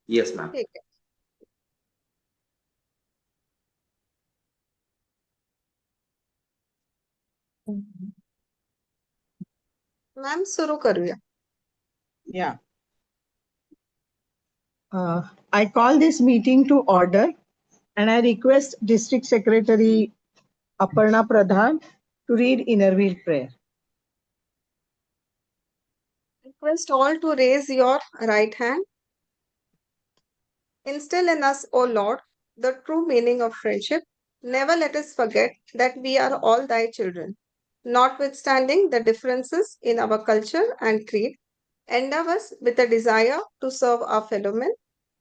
Yes, ma'am. ठीक है ma'am सुरू करूया Yeah. I call this meeting to order and I request District Secretary Aparna Pradhan to read Inner Wheel Prayer. request all to raise your right hand. Instill in us, O Lord, the true meaning of friendship. Never let us forget that we are all thy children. Notwithstanding the differences in our culture and creed, endow us with a desire to serve our fellow men,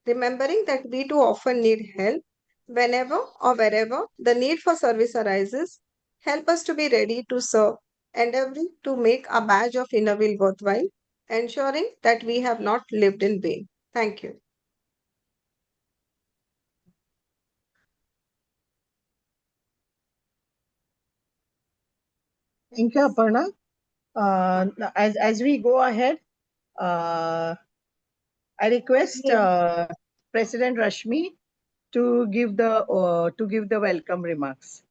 remembering that we too often need help. Whenever or wherever the need for service arises, help us to be ready to serve, endeavoring to make a badge of inner will worthwhile, ensuring that we have not lived in vain. Thank you. Thank you, Aparna. As we go ahead, I request President Rashmi to give the welcome remarks.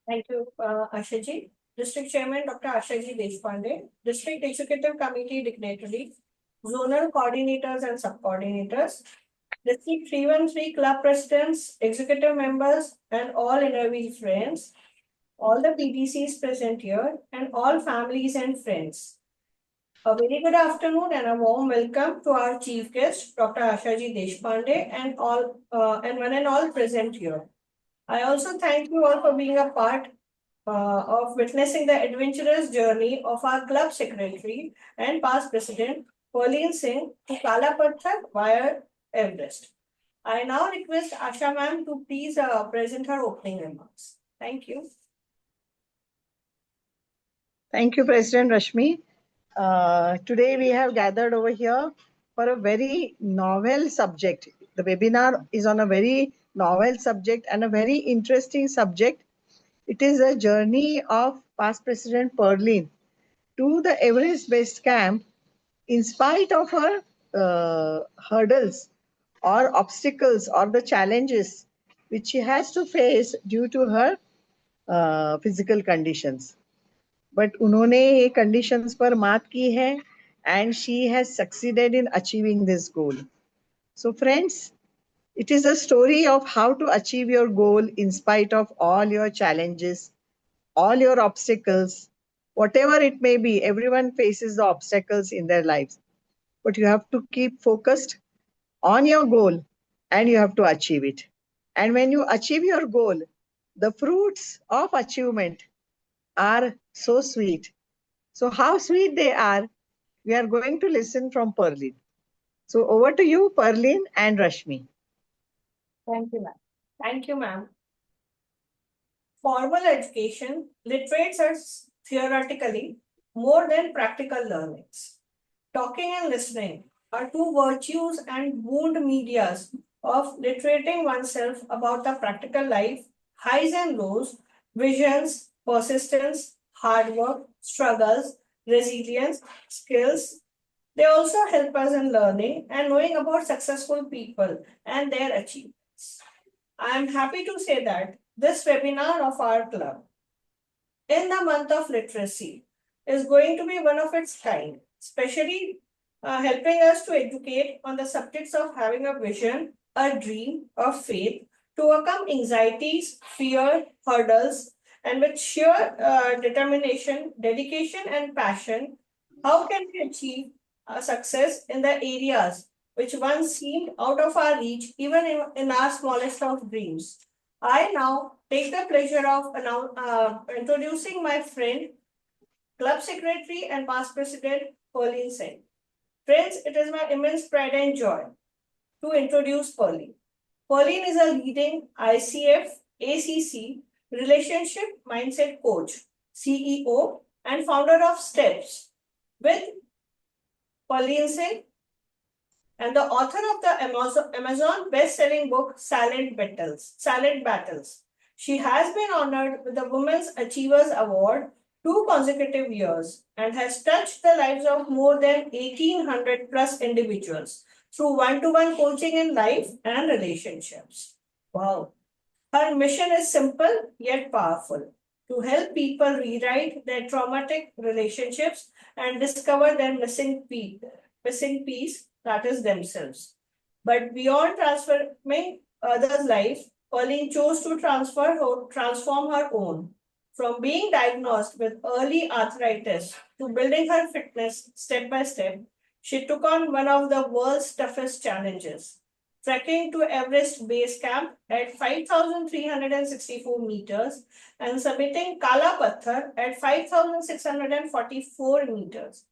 Thank you, Ashaji. District Chairman Dr. Ashaji Deshpande, District Executive Committee Dignitaries, Zonal Coordinators and Sub-Coordinators, District 313 Club Presidents, Executive Members, and all Inner Wheel friends, all the PDCs present here, and all families and friends. A very good afternoon and a warm welcome to our Chief Guest, Dr. Ashaji Deshpande, and all and one and all present here. I also thank you all for being a part of witnessing the adventurous journey of our club secretary and past president, Pauline Singh, to Kala Patthar via Everest. I now request Asha ma'am to please present her opening remarks. Thank you. Thank you, President Rashmi. Today we have gathered over here for a very novel subject. The webinar is on a very novel subject and a very interesting subject. It is a journey of past President Perlin to the Everest Base Camp in spite of her hurdles or obstacles or the challenges which she has to face due to her physical conditions. But उन्होंने ये conditions पर मात की है and she has succeeded in achieving this goal. So friends, it is a story of how to achieve your goal in spite of all your challenges, all your obstacles, whatever it may be. Everyone faces the obstacles in their lives, but you have to keep focused on your goal and you have to achieve it. And when you achieve your goal, the fruits of achievement are so sweet. So how sweet they are, we are going to listen from Perlin. So over to you, Perlin and Rashmi. Thank you, ma'am. Thank you, ma'am. Formal education literates us theoretically more than practical learnings. Talking and listening are two virtues and wound medias of literating oneself about the practical life, highs and lows, visions, persistence, hard work, struggles, resilience, skills. They also help us in learning and knowing about successful people and their achievements. I am happy to say that this webinar of our club in the month of literacy is going to be one of its kind, especially helping us to educate on the subjects of having a vision, a dream, a faith, to overcome anxieties, fear, hurdles, and with sheer determination, dedication, and passion, how can we achieve success in the areas which once seemed out of our reach, even in our smallest of dreams. I now take the pleasure of introducing my friend, Club Secretary and Past President, Pauline Singh. Friends, it is my immense pride and joy to introduce Pauline. Pauline is a leading ICF, ACC, relationship mindset coach, CEO, and founder of STEPS with Pauline Singh and the author of the Amazon best-selling book Silent Battles. She has been honored with the Women's Achievers Award 2 consecutive years and has touched the lives of more than 1,800 plus individuals through one-to-one coaching in life and relationships. Wow. Her mission is simple yet powerful: to help people rewrite their traumatic relationships and discover their missing piece, that is themselves. But beyond transforming others' life, Pauline chose to transform her own. From being diagnosed with early arthritis to building her fitness step by step, she took on one of the world's toughest challenges: trekking to Everest Base Camp at 5,364 meters and submitting Kala Patthar at 5,644 meters.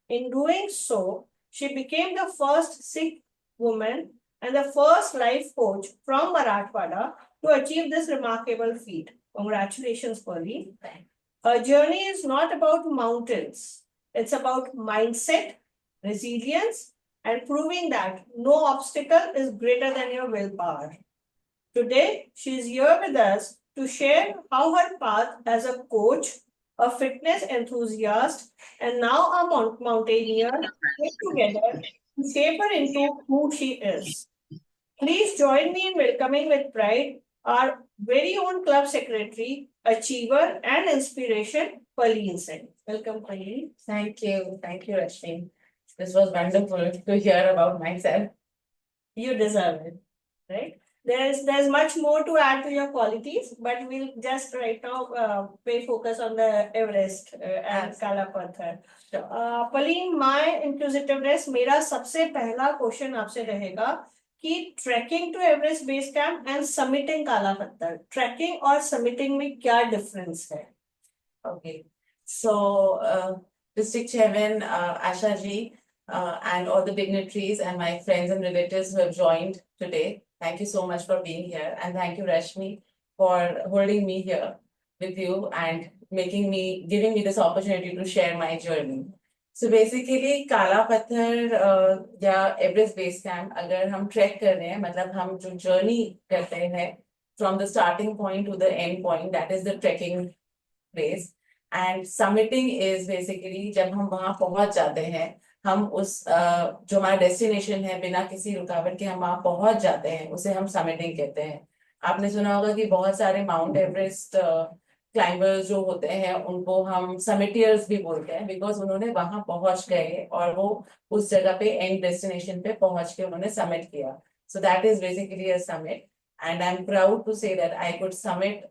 In doing so, she became the first Sikh woman and the first life coach from Marathwada to achieve this remarkable feat. Congratulations, Pearlie. Her journey is not about mountains. It's about mindset, resilience, and proving that no obstacle is greater than your willpower. Today, she is here with us to share how her path as a coach, a fitness enthusiast, and now a mountaineer came together to shape her into who she is. Please join me in welcoming with pride our very own club secretary, achiever, and inspiration, Pauline Singh. Welcome, Pauline. Thank you. Thank you, Rashmi. This was wonderful to hear about myself. You deserve it, right? There's much more to add to your qualities, but we'll just right now pay focus on the Everest and Kala Patthar. Sure. Pauline, my inquisitiveness, मेरा सबसे पहला question आपसे रहेगा कि trekking to Everest base camp and summiting Kala Patthar, trekking और समिटिंग में क्या difference है? Okay. So, District Chairman Asha ji and all the dignitaries and my friends and relatives who have joined today, thank you so much for being here, and thank you, Rashmi, for holding me here with you and giving me this opportunity to share my journey. So basically, Kala Patthar या Everest Base Camp, अगर हम track कर रहे हैं, मतलब हम जो journey करते हैं from the starting point to the end point, that is the trekking place. And summiting is basically जब हम वहां पहुंच जाते हैं, हम उस जो हमारा डेस्टिनेशन है, बिना किसी रुकावट के हम वहां पहुंच जाते हैं, उसे हम समिटिंग कहते हैं. आपने सुना होगा कि बहुत सारे माउंट एवरेस्ट क्लाइंबर्स जो होते हैं उनको हम समिटियर्स भी बोलते हैं, बिकॉज उन्होंने वहां पहुंच गए और वो उस जगह पे एंड डेस्टिनेशन पे पहुंच के उन्होंने समिट किया. So that is basically a summit, and I'm proud to say that I could summit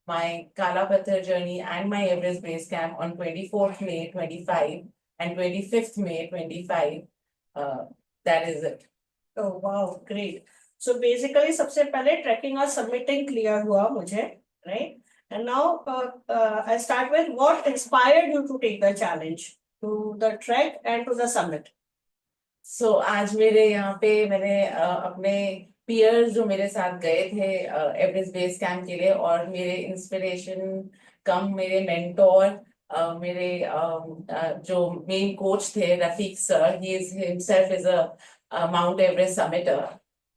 my Kala Patthar journey and my Everest Base Camp on 24th May 25 and 25th May 25. That is it. Oh wow, great. So basically सबसे पहले trekking और submitting clear हुआ मुझे, right? And now I start with what inspired you to take the challenge to the trek and to the summit. So आज मेरे यहाँ पे मैंने अपने पीयर्स जो मेरे साथ गए थे एवरेस्ट बेस कैंप के लिए, और मेरे इंस्पिरेशन कम मेरे मेंटोर, मेरे जो मेन कोच थे Rafiq sir, he is himself is a Mount Everest summiter.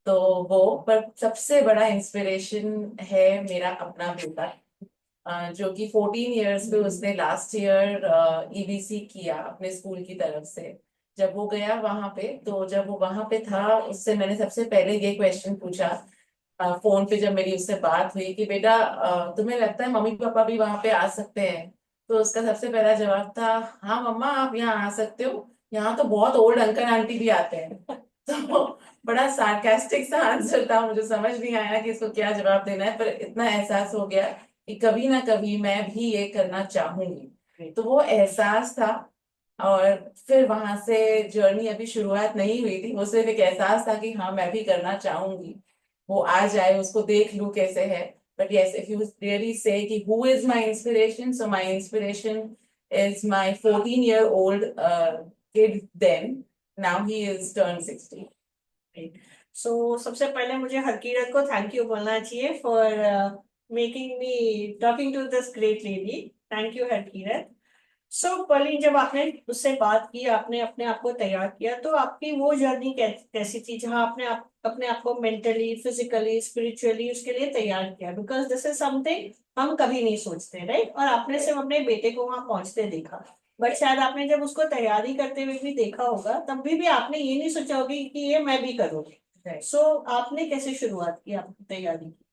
तो वो, पर सबसे बड़ा इंस्पिरेशन है मेरा अपना बेटा, जो कि 14 इयर्स पे उसने लास्ट ईयर ईबीसी किया अपने स्कूल की तरफ से. जब वो गया वहां पे, तो जब वो वहां पे था, उससे मैंने सबसे पहले ये क्वेश्चन पूछा फोन पे जब मेरी उससे बात हुई कि बेटा तुम्हें लगता है मम्मी पापा भी वहां पे आ सकते हैं? तो उसका सबसे पहला जवाब था, हाँ मम्मा आप यहाँ आ सकते हो, यहाँ तो बहुत ओल्ड अंकल आंटी भी आते हैं. तो बड़ा सार्कास्टिक सा आंसर था, मुझे समझ नहीं आया कि इसको क्या जवाब देना है, पर इतना एहसास हो गया कि कभी ना कभी मैं भी ये करना चाहूंगी. तो वो एहसास था, और फिर वहां से जर्नी अभी शुरुआत नहीं हुई थी, वो सिर्फ एक एहसास था कि हाँ मैं भी करना चाहूंगी. वो आ जाए, उसको देख लूं कैसे है. But yes, if you really say कि who is my inspiration, so my inspiration is my 14-year-old kid then. Now he is turned 60. So सबसे पहले मुझे हरकीरत को थैंक यू बोलना चाहिए for making me talking to this great lady. Thank you, Harkirat. सो पली, जब आपने उससे बात की, आपने अपने आप को तैयार किया, तो आपकी वो जर्नी कैसी थी जहां आपने अपने आप को मेंटली, फिजिकली, स्पिरिचुअली उसके लिए तैयार किया? बिकॉज दिस इज समथिंग हम कभी नहीं सोचते, राइट? और आपने सिर्फ अपने बेटे को वहां पहुंचते देखा, बट शायद आपने जब उसको तैयारी करते हुए भी देखा होगा, तब भी आपने ये नहीं सोचा होगी कि ये मैं भी करूंगी। Right. सो आपने कैसे शुरुआत की आपकी तैयारी की?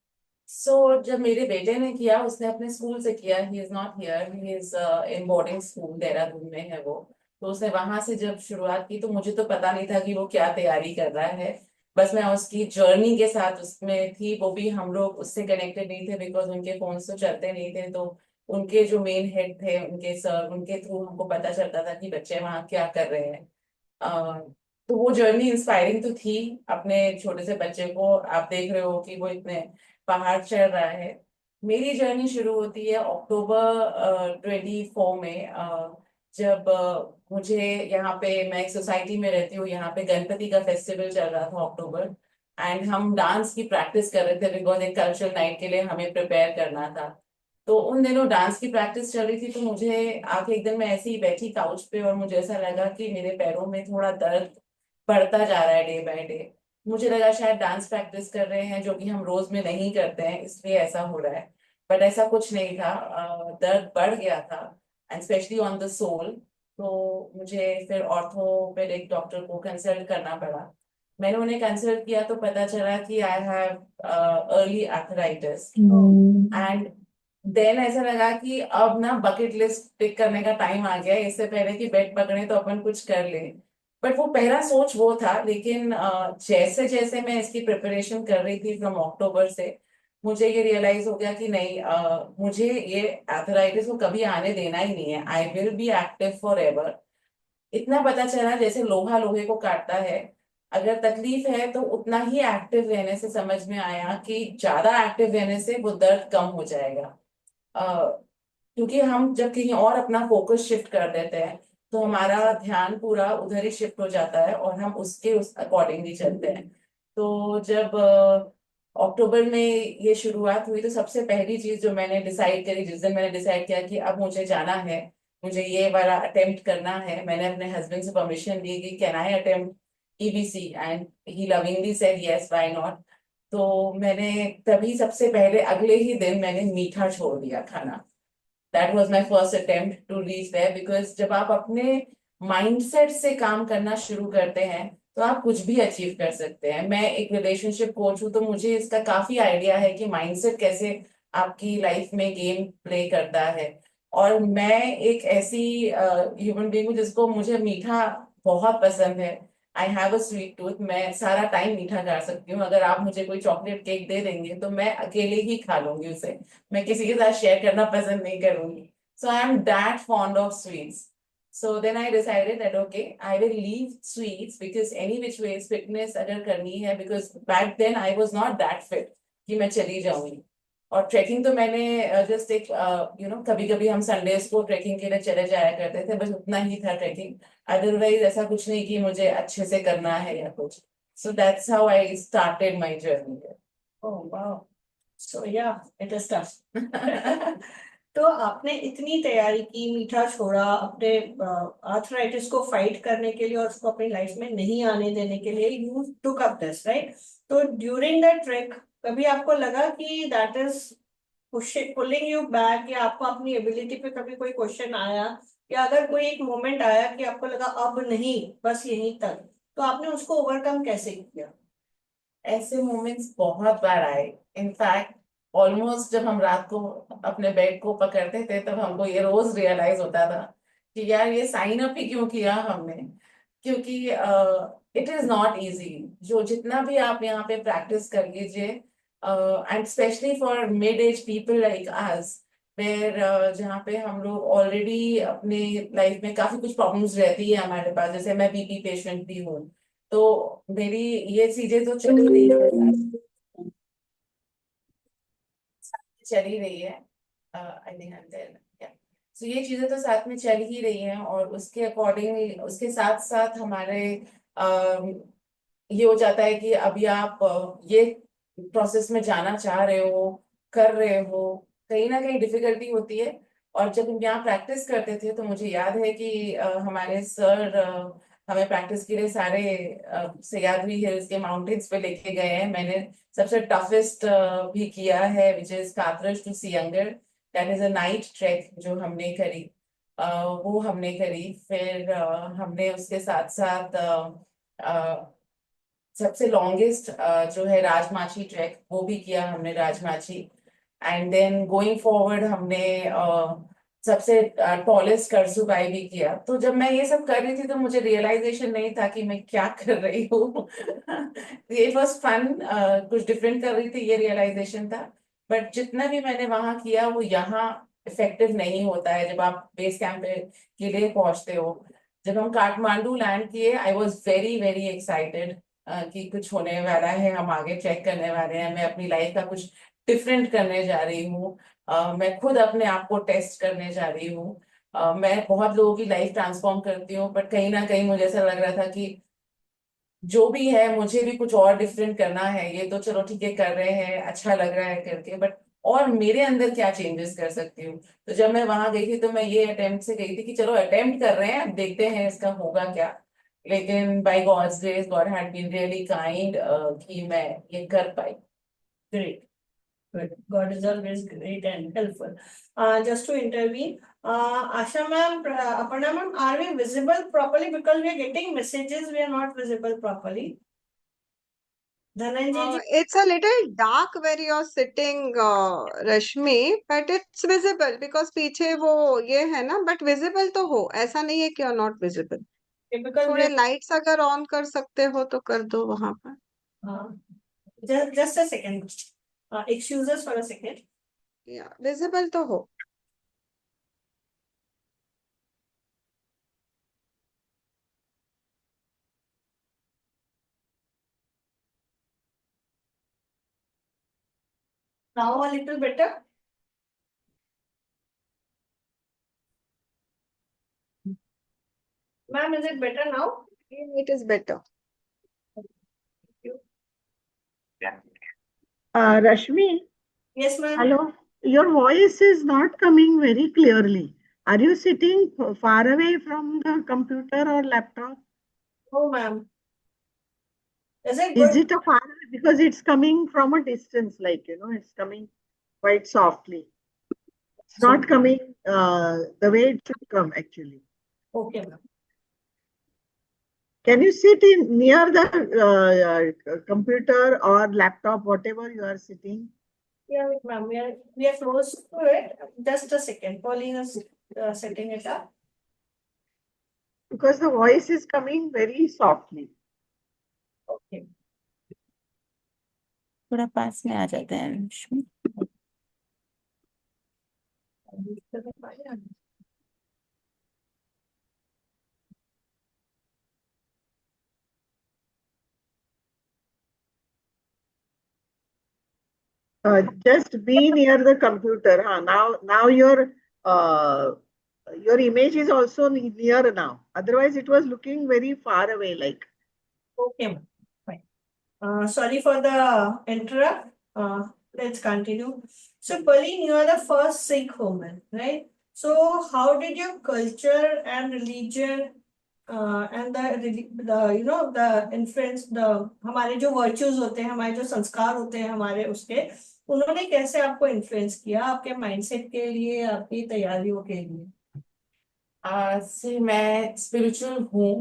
जब मेरे बेटे ने किया, उसने अपने स्कूल से किया। He is not here, he is in boarding school, Dehradun में है वो। तो उसने वहां से जब शुरुआत की, तो मुझे तो पता नहीं था कि वो क्या तैयारी कर रहा है। बस मैं उसकी जर्नी के साथ उसमें थी। वो भी हम लोग उससे कनेक्टेड नहीं थे, बिकॉज उनके फोन तो चलते नहीं थे। तो उनके जो मेन हेड थे, उनके सर, उनके थ्रू हमको पता चलता था कि बच्चे वहाँ क्या कर रहे हैं। अ, तो वो जर्नी इंस्पायरिंग तो थी। अपने छोटे से बच्चे को आप देख रहे हो कि वो इतने पहाड़ चढ़ रहा है। मेरी जर्नी शुरू होती है अक्टूबर 24 में। जब मुझे यहाँ पे, मैं एक सोसाइटी में रहती हूँ, यहाँ पे गणपति का फेस्टिवल चल रहा था अक्टूबर। एंड हम डांस की प्रैक्टिस कर रहे थे, बिकॉज एक कल्चरल नाइट के लिए हमें प्रिपेयर करना था। तो उन दिनों डांस की प्रैक्टिस चल रही थी, तो मुझे आके एक दिन मैं ऐसे ही बैठी काउच पे, और मुझे ऐसा लगा कि मेरे पैरों में थोड़ा दर्द बढ़ता जा रहा है डे बाय डे। मुझे लगा शायद डांस प्रैक्टिस कर रहे हैं, जो कि हम रोज में नहीं करते हैं, इसलिए ऐसा हो रहा है। बट ऐसा कुछ नहीं था। दर्द बढ़ गया था, and specially on the sole. तो मुझे फिर ऑर्थोपेडिक डॉक्टर को कंसल्ट करना पड़ा। मैंने उन्हें कंसल्ट किया तो पता चला कि I have early arthritis. And then ऐसा लगा कि अब ना बकेट लिस्ट टिक करने का टाइम आ गया है, इससे पहले कि बेड पकड़े तो अपन कुछ कर ले। बट वो पहला सोच वो था। लेकिन जैसे जैसे मैं इसकी प्रिपरेशन कर रही थी फ्रॉम अक्टूबर से, मुझे ये रियलाइज हो गया कि नहीं, मुझे ये आर्थराइटिस को कभी आने देना ही नहीं है। आई will be active for ever. इतना पता चला जैसे लोहा लोहे को काटता है। अगर तकलीफ है तो उतना ही एक्टिव रहने से समझ में आया कि ज्यादा एक्टिव रहने से वो दर्द कम हो जाएगा। क्योंकि हम जब कहीं और अपना फोकस शिफ्ट कर देते हैं, तो हमारा ध्यान पूरा उधर ही शिफ्ट हो जाता है, और हम उस अकॉर्डिंगली चलते हैं। तो जब अक्टूबर में ये शुरुआत हुई, तो सबसे पहली चीज जो मैंने डिसाइड करी, जिस दिन मैंने डिसाइड किया कि अब मुझे जाना है, मुझे ये वाला अटेम्प्ट करना है, मैंने अपने हस्बैंड से परमिशन ली कि can I attempt EBC, and he lovingly said yes, why not. तो मैंने तभी सबसे पहले अगले ही दिन मैंने मीठा छोड़ दिया खाना। That was my first attempt to reach there. Because जब आप अपने माइंडसेट से काम करना शुरू करते हैं, तो आप कुछ भी अचीव कर सकते हैं। मैं एक रिलेशनशिप कोच हूँ, तो मुझे इसका काफी आइडिया है कि माइंडसेट कैसे आपकी लाइफ में गेम प्ले करता है। और मैं एक ऐसी ह्यूमन बीइंग हूँ जिसको, मुझे मीठा बहुत पसंद है। I have a sweet tooth. मैं सारा टाइम मीठा खा सकती हूँ। अगर आप मुझे कोई चॉकलेट केक दे देंगे, तो मैं अकेले ही खा लूंगी उसे। मैं किसी के साथ शेयर करना पसंद नहीं करूंगी। So I am that fond of sweets. So then I decided that okay, I will leave sweets, because any which ways fitness अगर करनी है, because back then I was not that fit कि मैं चली जाऊंगी। और ट्रैकिंग तो मैंने जस्ट एक कभी कभी हम संडेज को ट्रैकिंग के लिए चले जाया करते थे, बस उतना ही था ट्रैकिंग। अदरवाइज ऐसा कुछ नहीं कि मुझे अच्छे से करना है या कुछ। So that's how I started my journey. Oh वाह, सो या इट इज टफ। तो आपने इतनी तैयारी की, मीठा छोड़ा अपने आर्थराइटिस को फाइट करने के लिए और उसको अपनी लाइफ में नहीं आने देने के लिए, you took up this, right? तो ड्यूरिंग दैट ट्रैक कभी आपको लगा कि that is pulling you back, या आपको अपनी एबिलिटी पे कभी कोई क्वेश्चन आया, या अगर कोई एक मोमेंट आया कि आपको लगा अब नहीं, बस यहीं तक, तो आपने उसको ओवरकम कैसे किया? ऐसे मोमेंट्स बहुत बार आए। इनफैक्ट ऑलमोस्ट जब हम रात को अपने बेड को पकड़ते थे, तब हमको ये रोज रियलाइज होता था कि यार ये साइन अप ही क्यों किया हमने। क्योंकि इट इज नॉट इजी। जो जितना भी आप यहाँ पे प्रैक्टिस कर लीजिए, and specially for mid age people like us, where जहाँ पे हम लोग ऑलरेडी अपने लाइफ में काफी कुछ प्रॉब्लम्स रहती है हमारे पास। जैसे मैं बीपी पेशेंट भी हूँ, तो मेरी ये चीजें तो चल ही रही है, चल ही रही है। आई थिंक सो ये चीजें तो साथ में चल ही रही हैं, और उसके अकॉर्डिंग उसके साथ साथ हमारे अम, ये हो जाता है कि अभी आप ये प्रोसेस में जाना चाह रहे हो, कर रहे हो, कहीं ना कहीं डिफिकल्टी होती है। और जब हम यहाँ प्रैक्टिस करते थे तो मुझे याद है कि हमारे सर हमें प्रैक्टिस के लिए सारे सह्याद्री हिल्स के माउंटेन्स पे लेके गए हैं। मैंने सबसे टफेस्ट भी किया है, which is Katraj to Sinhagad. That is a night trek जो हमने करी। वो हमने करी। फिर हमने उसके साथ साथ सबसे लॉन्गेस्ट जो है राजमाची ट्रैक, वो भी किया हमने, Rajmachi. And then going forward हमने सबसे टॉलेस्ट करसुबाई भी किया। तो जब मैं ये सब कर रही थी तो मुझे रियलाइजेशन नहीं था कि मैं क्या कर रही हूँ। इट वॉज फन, कुछ डिफरेंट कर रही थी, ये रियलाइजेशन था। बट जितना भी मैंने वहां किया वो यहाँ इफेक्टिव नहीं होता है जब आप बेस कैंप के लिए पहुंचते हो। जब हम काठमांडू लैंड किए, I was very very excited कि कुछ होने वाला है, हम आगे चेक करने वाले हैं, मैं अपनी लाइफ का कुछ डिफरेंट करने जा रही हूँ। मैं खुद अपने आप को टेस्ट करने जा रही हूँ। मैं बहुत लोगों की लाइफ ट्रांसफॉर्म करती हूँ, बट कहीं ना कहीं मुझे ऐसा लग रहा था कि जो भी है मुझे भी कुछ और डिफरेंट करना है। ये तो चलो ठीक है, कर रहे हैं, अच्छा लग रहा है करके, बट और मेरे अंदर क्या चेंजेस कर सकती हूँ। तो जब मैं वहां गई थी तो मैं ये अटेम्प्ट से गई थी कि चलो अटेम्प्ट कर रहे हैं, अब देखते हैं इसका होगा क्या। लेकिन by God's grace, God had been really kind कि मैं ये कर पाई। Great. Good. God is always great and helpful. Just to intervene, Asha ma'am, Aparna ma'am, are we visible properly? Because we are getting messages, we are not visible properly. Dhananjay ji, It's a little dark where you're sitting, Rashmi, but it's visible because पीछे वो ये है ना, but visible तो हो, ऐसा नहीं है कि you're not visible. because we थोड़े are, लाइट्स अगर ऑन कर सकते हो तो कर दो वहां पर। just a second. Excuse us for a second. या विजिबल तो हो। Now a little better. Ma'am, is it better now? It is better. Rashmi, Yes, ma'am. hello. Your voice is not coming very clearly. Are you sitting far away from the computer or laptop? Oh, ma'am. Is it Is good? it a far because it's coming from a distance, like it's coming quite softly. It's not coming the way it should come actually. Okay, ma'am. Can you sit in near the computer or laptop, whatever you are sitting? Yeah, ma'am. We are close to it. Just a second. Pauline is setting it up. Because the voice is coming very softly. Okay. थोड़ा पास में आ जाते हैं रश्मि। Just be near the computer. Huh? Now your image is also near now. Otherwise, it was looking very far away. Like Okay, ma'am. Fine. Sorry for the interrupt. Let's continue. So, Pauline, you are the first Sikh woman, right? So, how did your culture and religion and the influence, the हमारे जो virtues होते हैं, हमारे जो संस्कार होते हैं हमारे उसके, उन्होंने कैसे आपको इन्फ्लुएंस किया आपके माइंडसेट के लिए, आपकी तैयारियों के लिए? से मैं स्पिरिचुअल हूँ।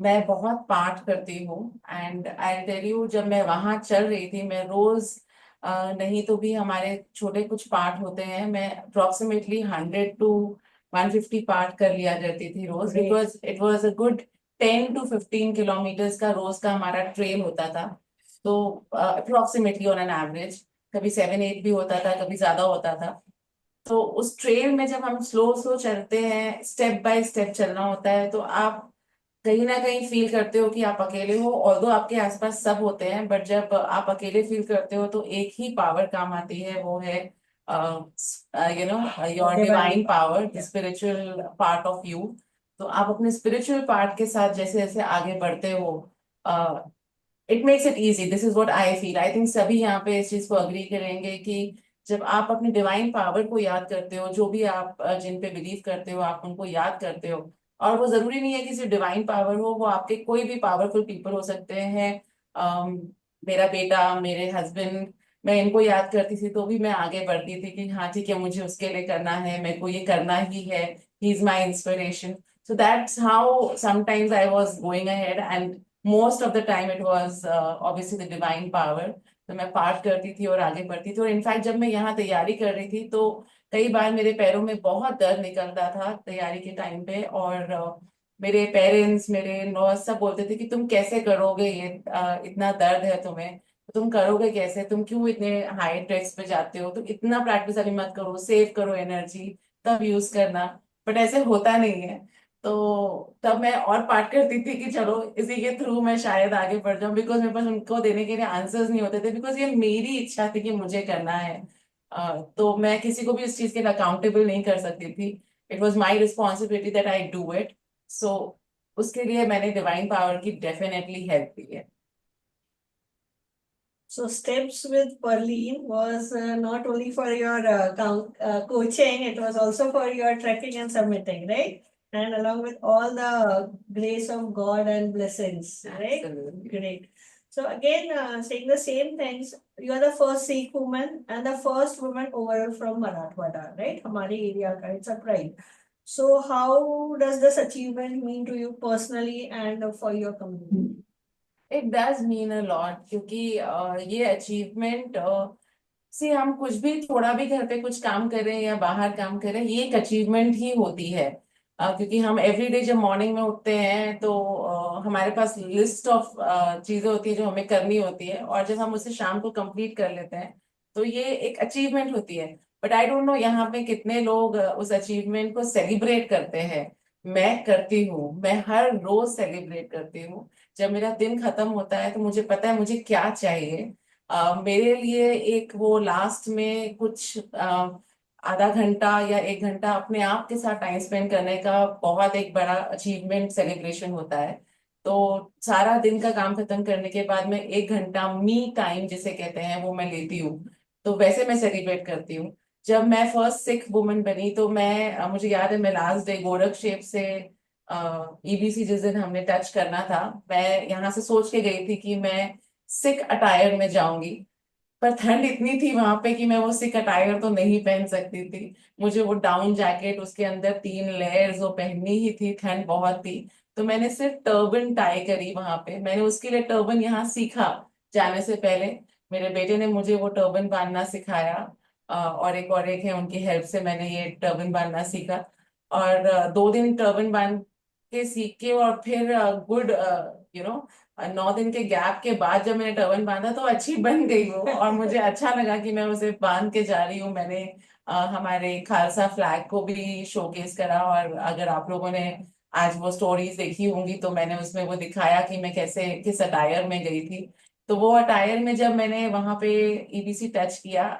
मैं बहुत पाठ करती हूँ। एंड आई टेल यू, जब मैं वहां चल रही थी, मैं रोज नहीं तो भी हमारे छोटे कुछ पाठ होते हैं, मैं अप्रोक्सीमेटली 100 to 150 पाठ कर लिया करती थी रोज। Great. Because it was a good 10 to 15 kilometres का रोज का हमारा ट्रेल होता था। तो अप्रोक्सीमेटली ऑन एन एवरेज, कभी 7-8 भी होता था, कभी ज्यादा होता था। तो उस ट्रेल में जब हम स्लो स्लो चलते हैं, स्टेप बाय स्टेप चलना होता है, तो आप कहीं ना कहीं फील करते हो कि आप अकेले हो। ऑल्दो आपके आसपास सब होते हैं, बट जब आप अकेले फील करते हो तो एक ही पावर काम आती है, वो है your divine power, the spiritual part of you. तो आप अपने स्पिरिचुअल पार्ट के साथ जैसे जैसे आगे बढ़ते हो, it makes it easy. This is what I feel. I think सभी यहाँ पे इस चीज को अग्री करेंगे कि जब आप अपने डिवाइन पावर को याद करते हो, जो भी आप जिन पे बिलीव करते हो आप उनको याद करते हो, और वो जरूरी नहीं है कि सिर्फ डिवाइन पावर हो, वो आपके कोई भी पावरफुल पीपल हो सकते हैं। अम, मेरा बेटा, मेरे हस्बैंड, मैं इनको याद करती थी तो भी मैं आगे बढ़ती थी कि हाँ ठीक है, मुझे उसके लिए करना है, मेरे को ये करना ही है, he is my inspiration. So that's how sometimes I was going ahead, and most of the time it was obviously the divine power. तो मैं पाठ करती थी और आगे बढ़ती थी। और इनफैक्ट जब मैं यहाँ तैयारी कर रही थी तो कई बार मेरे पैरों में बहुत दर्द निकलता था तैयारी के टाइम पे, और मेरे पेरेंट्स, मेरे नॉर्स सब बोलते थे कि तुम कैसे करोगे ये, इतना दर्द है तुम्हें, तुम करोगे कैसे, तुम क्यों इतने हाई ट्रैक्स पे जाते हो, तुम इतना प्रैक्टिस अभी मत करो, सेव करो एनर्जी, तब यूज करना। बट ऐसे होता नहीं है। तो तब मैं और पाठ करती थी कि चलो इसी के थ्रू मैं शायद आगे बढ़ जाऊं, बिकॉज मेरे पास उनको देने के लिए आंसर्स नहीं होते थे, बिकॉज ये मेरी इच्छा थी कि मुझे करना है। तो मैं किसी को भी इस चीज के लिए अकाउंटेबल नहीं कर सकती थी। It was my responsibility that I do it. So उसके लिए मैंने डिवाइन पावर की डेफिनेटली हेल्प ली है। So Steps with Perline was not only for your coaching, it was also for your trekking and submitting, right? And along with all the grace of God and blessings, right? Absolutely. Great. So again, saying the same things, you are the first Sikh woman and the first woman overall from Marathwada, right? Hamari area ka, it's a pride. So how does this achievement mean to you personally and for your community? It does mean a lot, क्योंकि ये achievement, से हम कुछ भी, थोड़ा भी घर पे कुछ काम करें या बाहर काम करें, ये एक अचीवमेंट ही होती है। क्योंकि हम एवरीडे जब मॉर्निंग में उठते हैं तो हमारे पास लिस्ट ऑफ चीजें होती है जो हमें करनी होती है, और जब हम उसे शाम को कंप्लीट कर लेते हैं तो ये एक अचीवमेंट होती है। बट आई डोंट नो यहाँ पे कितने लोग उस अचीवमेंट को सेलिब्रेट करते हैं। मैं करती हूँ, मैं हर रोज सेलिब्रेट करती हूँ। जब मेरा दिन खत्म होता है तो मुझे पता है मुझे क्या चाहिए। मेरे लिए एक वो लास्ट में कुछ आधा घंटा या एक घंटा अपने आप के साथ टाइम स्पेंड करने का बहुत एक बड़ा अचीवमेंट सेलिब्रेशन होता है। तो सारा दिन का काम खत्म करने के बाद में एक घंटा मी टाइम जिसे कहते हैं वो मैं लेती हूँ। तो वैसे मैं सेलिब्रेट करती हूँ। जब मैं फर्स्ट सिख वुमन बनी तो मैं मुझे याद है मैं लास्ट डे गोरख शेप से ईबीसी जिस दिन हमने टच करना था, मैं यहाँ से सोच के गई थी कि मैं सिख अटायर में जाऊंगी। पर ठंड इतनी थी वहां पे कि मैं वो सिख अटायर तो नहीं पहन सकती थी। मुझे वो डाउन जैकेट, उसके अंदर 3 लेयर्स वो पहननी ही थी, ठंड बहुत थी। तो मैंने सिर्फ टर्बन टाई करी वहां पे, मैंने उसके लिए टर्बन यहाँ सीखा जाने से पहले। मेरे बेटे ने मुझे वो टर्बन बांधना सिखाया, और एक है, उनकी हेल्प से मैंने ये टर्बन बांधना सीखा। और 2 दिन टर्बन बांध के सीख के, और फिर गुड यू नो 9 दिन के गैप के बाद जब मैंने टर्बन बांधा तो अच्छी बन गई वो, और मुझे अच्छा लगा कि मैं उसे बांध के जा रही हूँ। मैंने हमारे खालसा फ्लैग को भी शोकेस करा, और अगर आप लोगों ने आज वो स्टोरीज देखी होंगी तो मैंने उसमें वो दिखाया कि मैं कैसे किस अटायर में गई थी। तो वो अटायर में जब मैंने वहां पे ईबीसी टच किया,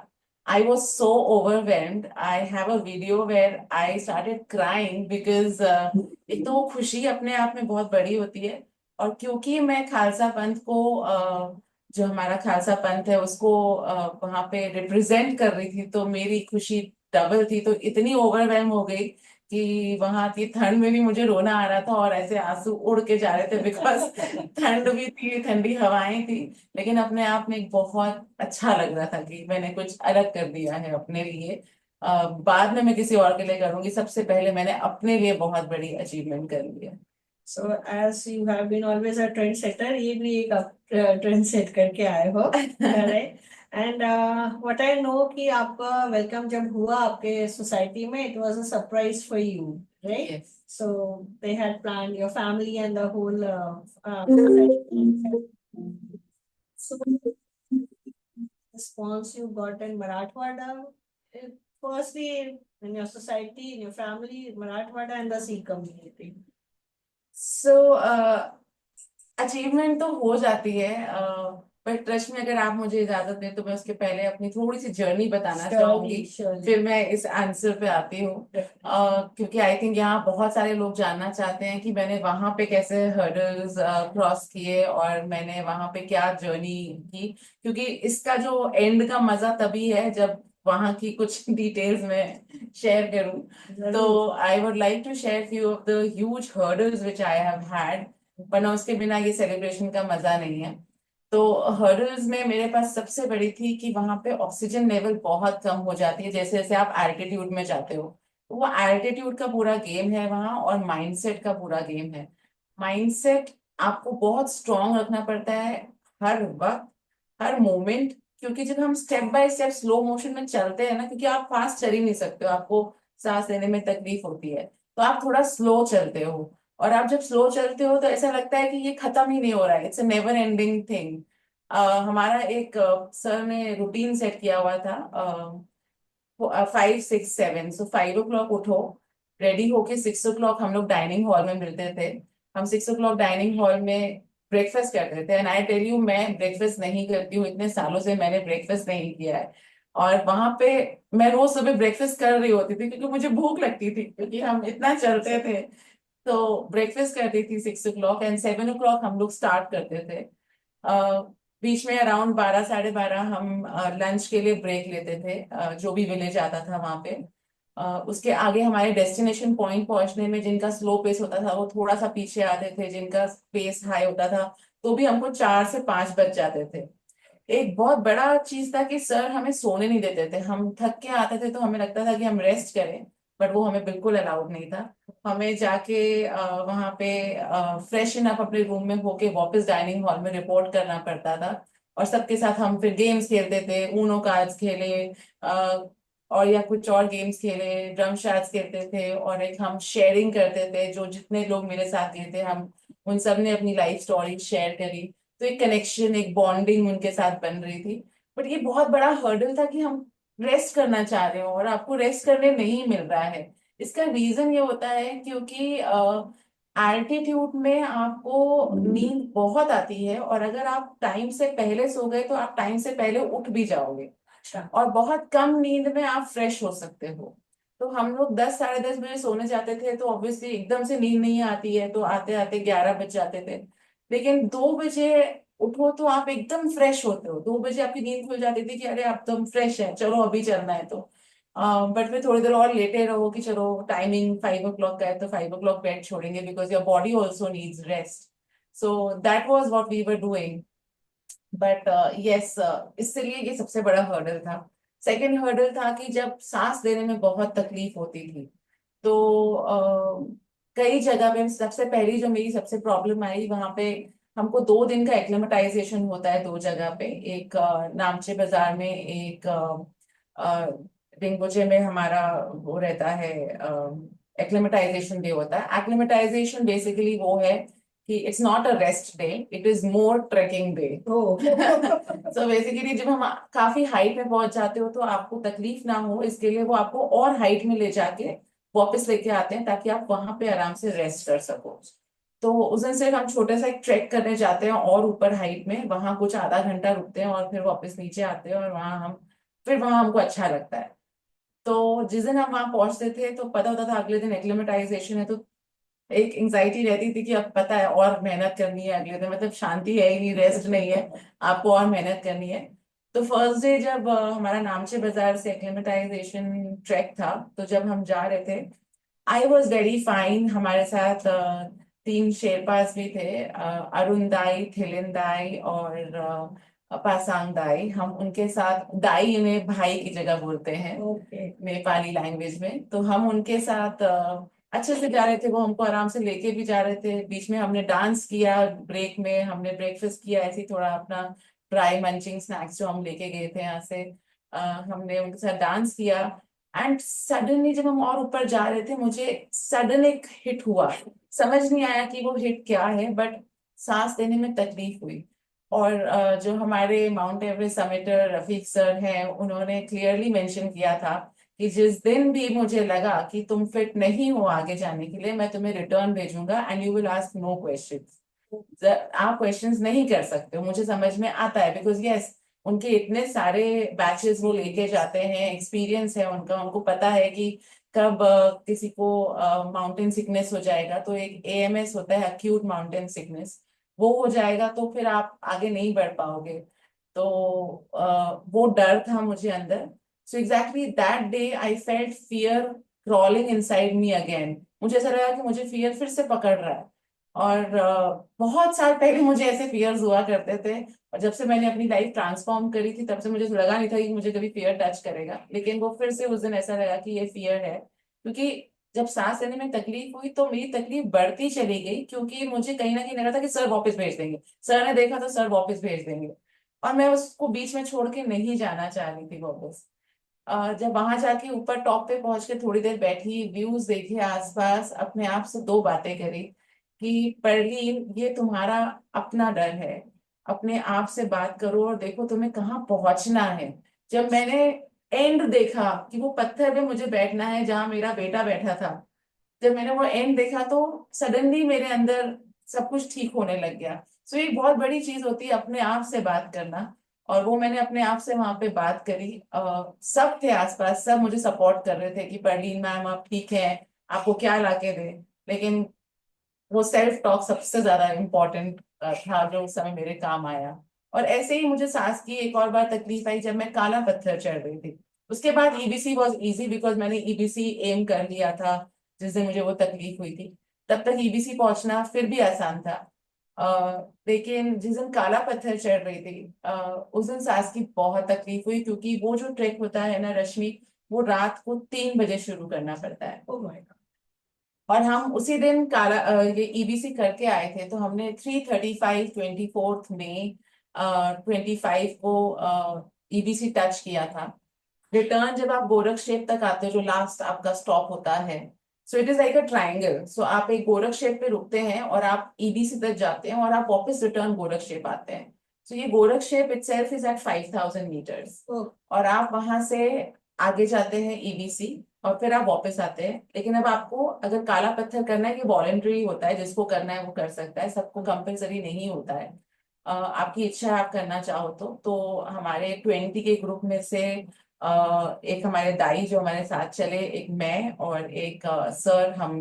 I was so overwhelmed. I have a video where I started crying because एक तो वो खुशी अपने आप में बहुत बड़ी होती है, और क्योंकि मैं खालसा पंथ को जो हमारा खालसा पंथ है उसको वहां पे रिप्रेजेंट कर रही थी, तो मेरी खुशी डबल थी। तो इतनी ओवरवेलम हो गई कि वहां की ठंड में भी मुझे रोना आ रहा था, और ऐसे आंसू उड़ के जा रहे थे बिकॉज ठंड भी थी, ठंडी हवाएं थी। लेकिन अपने आप में एक बहुत अच्छा लग रहा था कि मैंने कुछ अलग कर दिया है अपने लिए। बाद में मैं किसी और के लिए करूंगी, सबसे पहले मैंने अपने लिए बहुत बड़ी अचीवमेंट कर ली है। So as you have been always a trendsetter, ये भी एक आप ट्रेंड सेट करके आए हो, right? And what I know कि आपका वेलकम जब हुआ आपके सोसाइटी में, it was a surprise for you, right? Yes. So they had planned, your family and the whole society. So response you got in Marathwada, firstly in your society, in your family, Marathwada and the Sikh community. So achievement तो हो जाती है, but रश्मि अगर आप मुझे इजाजत दें तो मैं उसके पहले अपनी थोड़ी सी जर्नी बताना चाहूंगी, फिर मैं इस आंसर पे आती हूँ। क्योंकि आई थिंक यहाँ बहुत सारे लोग जानना चाहते हैं कि मैंने वहां पे कैसे हर्डल्स क्रॉस किए, और मैंने वहां पे क्या जर्नी की। क्योंकि इसका जो एंड का मजा तभी है जब वहाँ की कुछ डिटेल्स में शेयर करूँ, तो I would like to share few of the huge hurdles which I have had, वरना उसके बिना ये सेलिब्रेशन का मजा नहीं है। तो हर्डल्स में मेरे पास सबसे बड़ी थी कि वहां पे ऑक्सीजन लेवल बहुत कम हो जाती है जैसे जैसे आप एल्टीट्यूड में जाते हो। तो वो एल्टीट्यूड का पूरा गेम है वहाँ, और माइंडसेट का पूरा गेम है। माइंडसेट आपको बहुत स्ट्रांग रखना पड़ता है हर वक्त, हर मोमेंट, क्योंकि जब हम step by step slow motion में चलते हैं ना, क्योंकि आप फास्ट चल ही नहीं सकते हो, आपको सांस लेने में तकलीफ होती है, तो आप थोड़ा स्लो चलते हो। और आप जब स्लो चलते हो तो ऐसा लगता है कि ये खत्म ही नहीं हो रहा है, it's a never ending thing. हमारा एक सर ने रूटीन सेट किया हुआ था, 5 6 7, सो 5 o'clock उठो, रेडी होके 6 o'clock हम लोग डाइनिंग हॉल में मिलते थे। हम 6 o'clock डाइनिंग हॉल में ब्रेकफास्ट करते थे, एंड आई टेल यू मैं ब्रेकफास्ट नहीं करती हूँ, इतने सालों से मैंने ब्रेकफास्ट नहीं किया है। और वहां पे मैं रोज सुबह ब्रेकफास्ट कर रही होती थी क्योंकि मुझे भूख लगती थी, क्योंकि हम इतना चलते थे। तो ब्रेकफास्ट करती थी 6 o'clock, एंड 7 o'clock हम लोग स्टार्ट करते थे। अ, बीच में अराउंड 12 साढ़े 12 हम लंच के लिए ब्रेक लेते थे, जो भी विलेज आता था वहां पे। उसके आगे हमारे डेस्टिनेशन पॉइंट पहुंचने में जिनका स्लो पेस होता था वो थोड़ा सा पीछे आते थे, जिनका पेस हाई होता था तो भी हमको 4 से 5 बज जाते थे। एक बहुत बड़ा चीज था कि सर हमें सोने नहीं देते थे, हम थक के आते थे तो हमें लगता था कि हम रेस्ट करें, बट वो हमें बिल्कुल अलाउड नहीं था। हमें जाके वहां पे फ्रेशन अप अपने रूम में होके वापस डाइनिंग हॉल में रिपोर्ट करना पड़ता था। और सबके साथ हम फिर गेम्स खेलते थे, ऊनो कार्ड्स खेले, अ, और या कुछ और गेम्स खेले, ड्रम शैट्स खेलते थे, और एक हम शेयरिंग करते थे, जो जितने लोग मेरे साथ गए थे हम उन सब ने अपनी लाइफ स्टोरी शेयर करी। तो एक कनेक्शन, एक बॉन्डिंग उनके साथ बन रही थी। बट ये बहुत बड़ा हर्डल था कि हम रेस्ट करना चाह रहे हो और आपको रेस्ट करने नहीं मिल रहा है। इसका रीजन ये होता है क्योंकि एल्टीट्यूड में आपको नींद बहुत आती है, और अगर आप टाइम से पहले सो गए तो आप टाइम से पहले उठ भी जाओगे, और बहुत कम नींद में आप फ्रेश हो सकते हो। तो हम लोग 10 साढ़े 10 बजे सोने जाते थे, तो ऑब्वियसली एकदम से नींद नहीं आती है, तो आते आते 11 बज जाते थे। लेकिन 2 बजे उठो तो आप एकदम फ्रेश होते हो, 2 बजे आपकी नींद खुल जाती थी कि अरे आप तुम फ्रेश है, चलो अभी चलना है। तो बट फिर थोड़ी देर और लेटे रहो कि चलो टाइमिंग 5 o'clock का है तो 5 o'clock बेड छोड़ेंगे, because your body also needs rest. So that was what we were doing. But yes, इसलिए ये सबसे बड़ा हर्डल था। सेकेंड हर्डल था कि जब सांस लेने में बहुत तकलीफ होती थी, तो कई जगह पे सबसे पहली जो मेरी सबसे प्रॉब्लम आई वहां पे, हमको 2 दिन का एक्लेमेटाइजेशन होता है 2 जगह पे, एक नामचे बाजार में, एक रिंपोचे में हमारा वो रहता है, एक्लेमेटाइजेशन डे होता है। एक्लेमेटाइजेशन बेसिकली वो है कि it's not a rest day, it is more trekking day. So basically जब हम काफी हाइट में पहुंच जाते हो तो आपको तकलीफ ना हो, इसके लिए वो आपको और हाइट में ले जाके वापस लेके आते हैं ताकि आप वहां पे आराम से रेस्ट कर सको। तो उस दिन सिर्फ हम छोटा सा एक ट्रैक करने जाते हैं और ऊपर हाइट में, वहां कुछ आधा घंटा रुकते हैं और फिर वापस नीचे आते हैं, और वहां हमको अच्छा लगता है। तो जिस दिन हम वहां पहुंचते थे तो पता होता था अगले दिन एक्लेमेटाइजेशन है, तो एक एंजाइटी रहती थी कि अब पता है और मेहनत करनी है अगले दिन, मतलब शांति है ही नहीं, रेस्ट नहीं है, आपको और मेहनत करनी है। तो फर्स्ट डे जब हमारा नामचे बाजार से एक्लेमेटाइजेशन ट्रैक था, तो जब हम जा रहे थे आई वॉज वेरी फाइन। हमारे साथ 3 शेरपास भी थे, अरुण दाई, थिलिन दाई और पासांग दाई। हम उनके साथ, दाई इन्हें भाई की जगह बोलते हैं नेपाली लैंग्वेज में, तो हम उनके साथ अच्छे से जा रहे थे, वो हमको आराम से लेके भी जा रहे थे। बीच में हमने डांस किया, ब्रेक में हमने ब्रेकफास्ट किया, ऐसे ही थोड़ा अपना ड्राई मंचिंग स्नैक्स जो हम लेके गए थे यहाँ से, हमने उनके साथ डांस किया। एंड सडनली जब हम और ऊपर जा रहे थे, मुझे सडन एक हिट हुआ, समझ नहीं आया कि वो हिट क्या है, बट सांस लेने में तकलीफ हुई। और जो हमारे माउंट एवरेस्ट समिटर रफीक सर हैं, उन्होंने क्लियरली मेंशन किया था कि जिस दिन भी मुझे लगा कि तुम फिट नहीं हो आगे जाने के लिए, मैं तुम्हें रिटर्न भेजूंगा and you will ask no questions. आप क्वेश्चंस नहीं कर सकते हो, मुझे समझ में आता है, बिकॉज यस उनके इतने सारे बैचेस वो लेके जाते हैं, एक्सपीरियंस है उनका, उनको पता है कि कब किसी को माउंटेन सिकनेस हो जाएगा, तो एक एएमएस होता है, अक्यूट माउंटेन सिकनेस, वो हो जाएगा तो फिर आप आगे नहीं बढ़ पाओगे। तो वो डर था मुझे अंदर। So exactly that day I felt fear crawling inside me again. मुझे ऐसा लगा कि मुझे फियर फिर से पकड़ रहा है। और बहुत साल पहले मुझे ऐसे फियर्स हुआ करते थे, और जब से मैंने अपनी लाइफ ट्रांसफॉर्म करी थी तब से मुझे लगा नहीं था कि मुझे कभी फियर टच करेगा, लेकिन वो फिर से उस दिन ऐसा लगा कि ये फियर है। क्योंकि जब सांस लेने में तकलीफ हुई तो मेरी तकलीफ बढ़ती चली गई, क्योंकि मुझे कहीं ना कहीं लगा था कि सर वापस भेज देंगे, सर ने देखा तो सर वापस भेज देंगे, और मैं उसको बीच में छोड़ के नहीं जाना चाह रही थी वापस। जब वहां जाके ऊपर टॉप पे पहुंच के थोड़ी देर बैठी, व्यूज देखे आसपास, अपने आप से दो बातें करी कि परलीन, ये तुम्हारा अपना डर है, अपने आप से बात करो और देखो तुम्हें कहाँ पहुंचना है। जब मैंने एंड देखा कि वो पत्थर पे मुझे बैठना है जहां मेरा बेटा बैठा था, जब मैंने वो एंड देखा तो सडनली मेरे अंदर सब कुछ ठीक होने लग गया। सो ये बहुत बड़ी चीज होती है अपने आप से बात करना, और वो मैंने अपने आप से वहां पे बात करी। सब थे आसपास, सब मुझे सपोर्ट कर रहे थे कि परवीन मैम आप ठीक है, आपको क्या लाके दे, लेकिन वो सेल्फ टॉक सबसे ज्यादा इम्पोर्टेंट था जो उस समय मेरे काम आया। और ऐसे ही मुझे सांस की एक और बार तकलीफ आई जब मैं काला पत्थर चढ़ रही थी। उसके बाद ईबीसी वॉज इजी बिकॉज मैंने ईबीसी एम कर लिया था जिस दिन मुझे वो तकलीफ हुई थी। तब तक ईबीसी पहुंचना फिर भी आसान था। लेकिन जिस दिन काला पत्थर चढ़ रही थी उस दिन सांस की बहुत तकलीफ हुई, क्योंकि वो जो ट्रैक होता है ना रश्मि, वो रात को 3 बजे शुरू करना पड़ता है। Oh my God. और हम उसी दिन काला ये ईबीसी करके आए थे, तो हमने 3:35 24 मई 25 को ईबीसी टच किया था। रिटर्न जब आप गोरखशेप तक आते हो जो लास्ट आपका स्टॉप होता है, so it is like a triangle. So आप एक गोरखशेप पे रुकते हैं और आप ईबीसी तक जाते हैं और आप वापस रिटर्न गोरखशेप आते हैं। सो ये Gorakshep itself is at 5000 metres, Oh, और आप वहां से आगे जाते हैं ईबीसी और फिर आप वापस आते हैं। लेकिन अब आपको अगर काला पत्थर करना है, कि वॉलेंट्री होता है, जिसको करना है वो कर सकता है, सबको कंपलसरी नहीं होता है। आपकी इच्छा है आप करना चाहो तो हमारे 20 के ग्रुप में से एक हमारे दाई जो हमारे साथ चले, एक मैं और एक सर, हम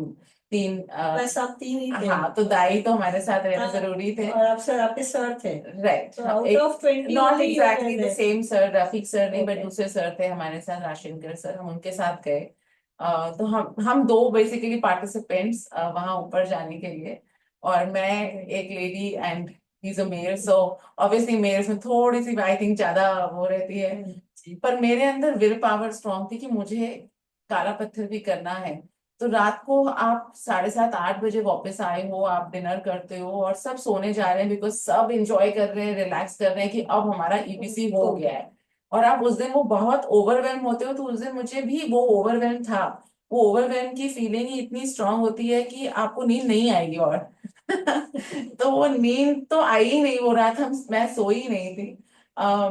तीन बस आप तीन ही थे। हाँ, तो दाई तो हमारे साथ रहना हाँ, जरूरी थे। और आप सर आपके सर थे। राइट, तो out of 20 not only you exactly were the there. Same sir, Rafiq sir नहीं, बट Okay. दूसरे सर थे हमारे साथ, राशिनकर सर, हम उनके साथ गए। तो हम दो बेसिकली पार्टिसिपेंट्स वहां ऊपर जाने के लिए, और मैं एक lady and he is a male. So obviously males में थोड़ी सी आई थिंक ज्यादा वो रहती है, पर मेरे अंदर विल पावर स्ट्रांग थी कि मुझे काला पत्थर भी करना है। तो रात को आप 7:30 8 बजे वापस आए हो, आप डिनर करते हो और सब सोने जा रहे हैं, बिकॉज सब इंजॉय कर रहे हैं, रिलैक्स कर रहे हैं कि अब हमारा ईबीसी हो गया है। और आप उस दिन वो बहुत ओवरवेल्म होते हो, तो उस दिन मुझे भी वो ओवरवेल्म था। वो ओवरवेल्म की फीलिंग ही इतनी स्ट्रांग होती है कि आपको नींद नहीं आएगी। और तो वो नींद तो आई ही नहीं, हो रहा था, मैं सोई ही नहीं थी।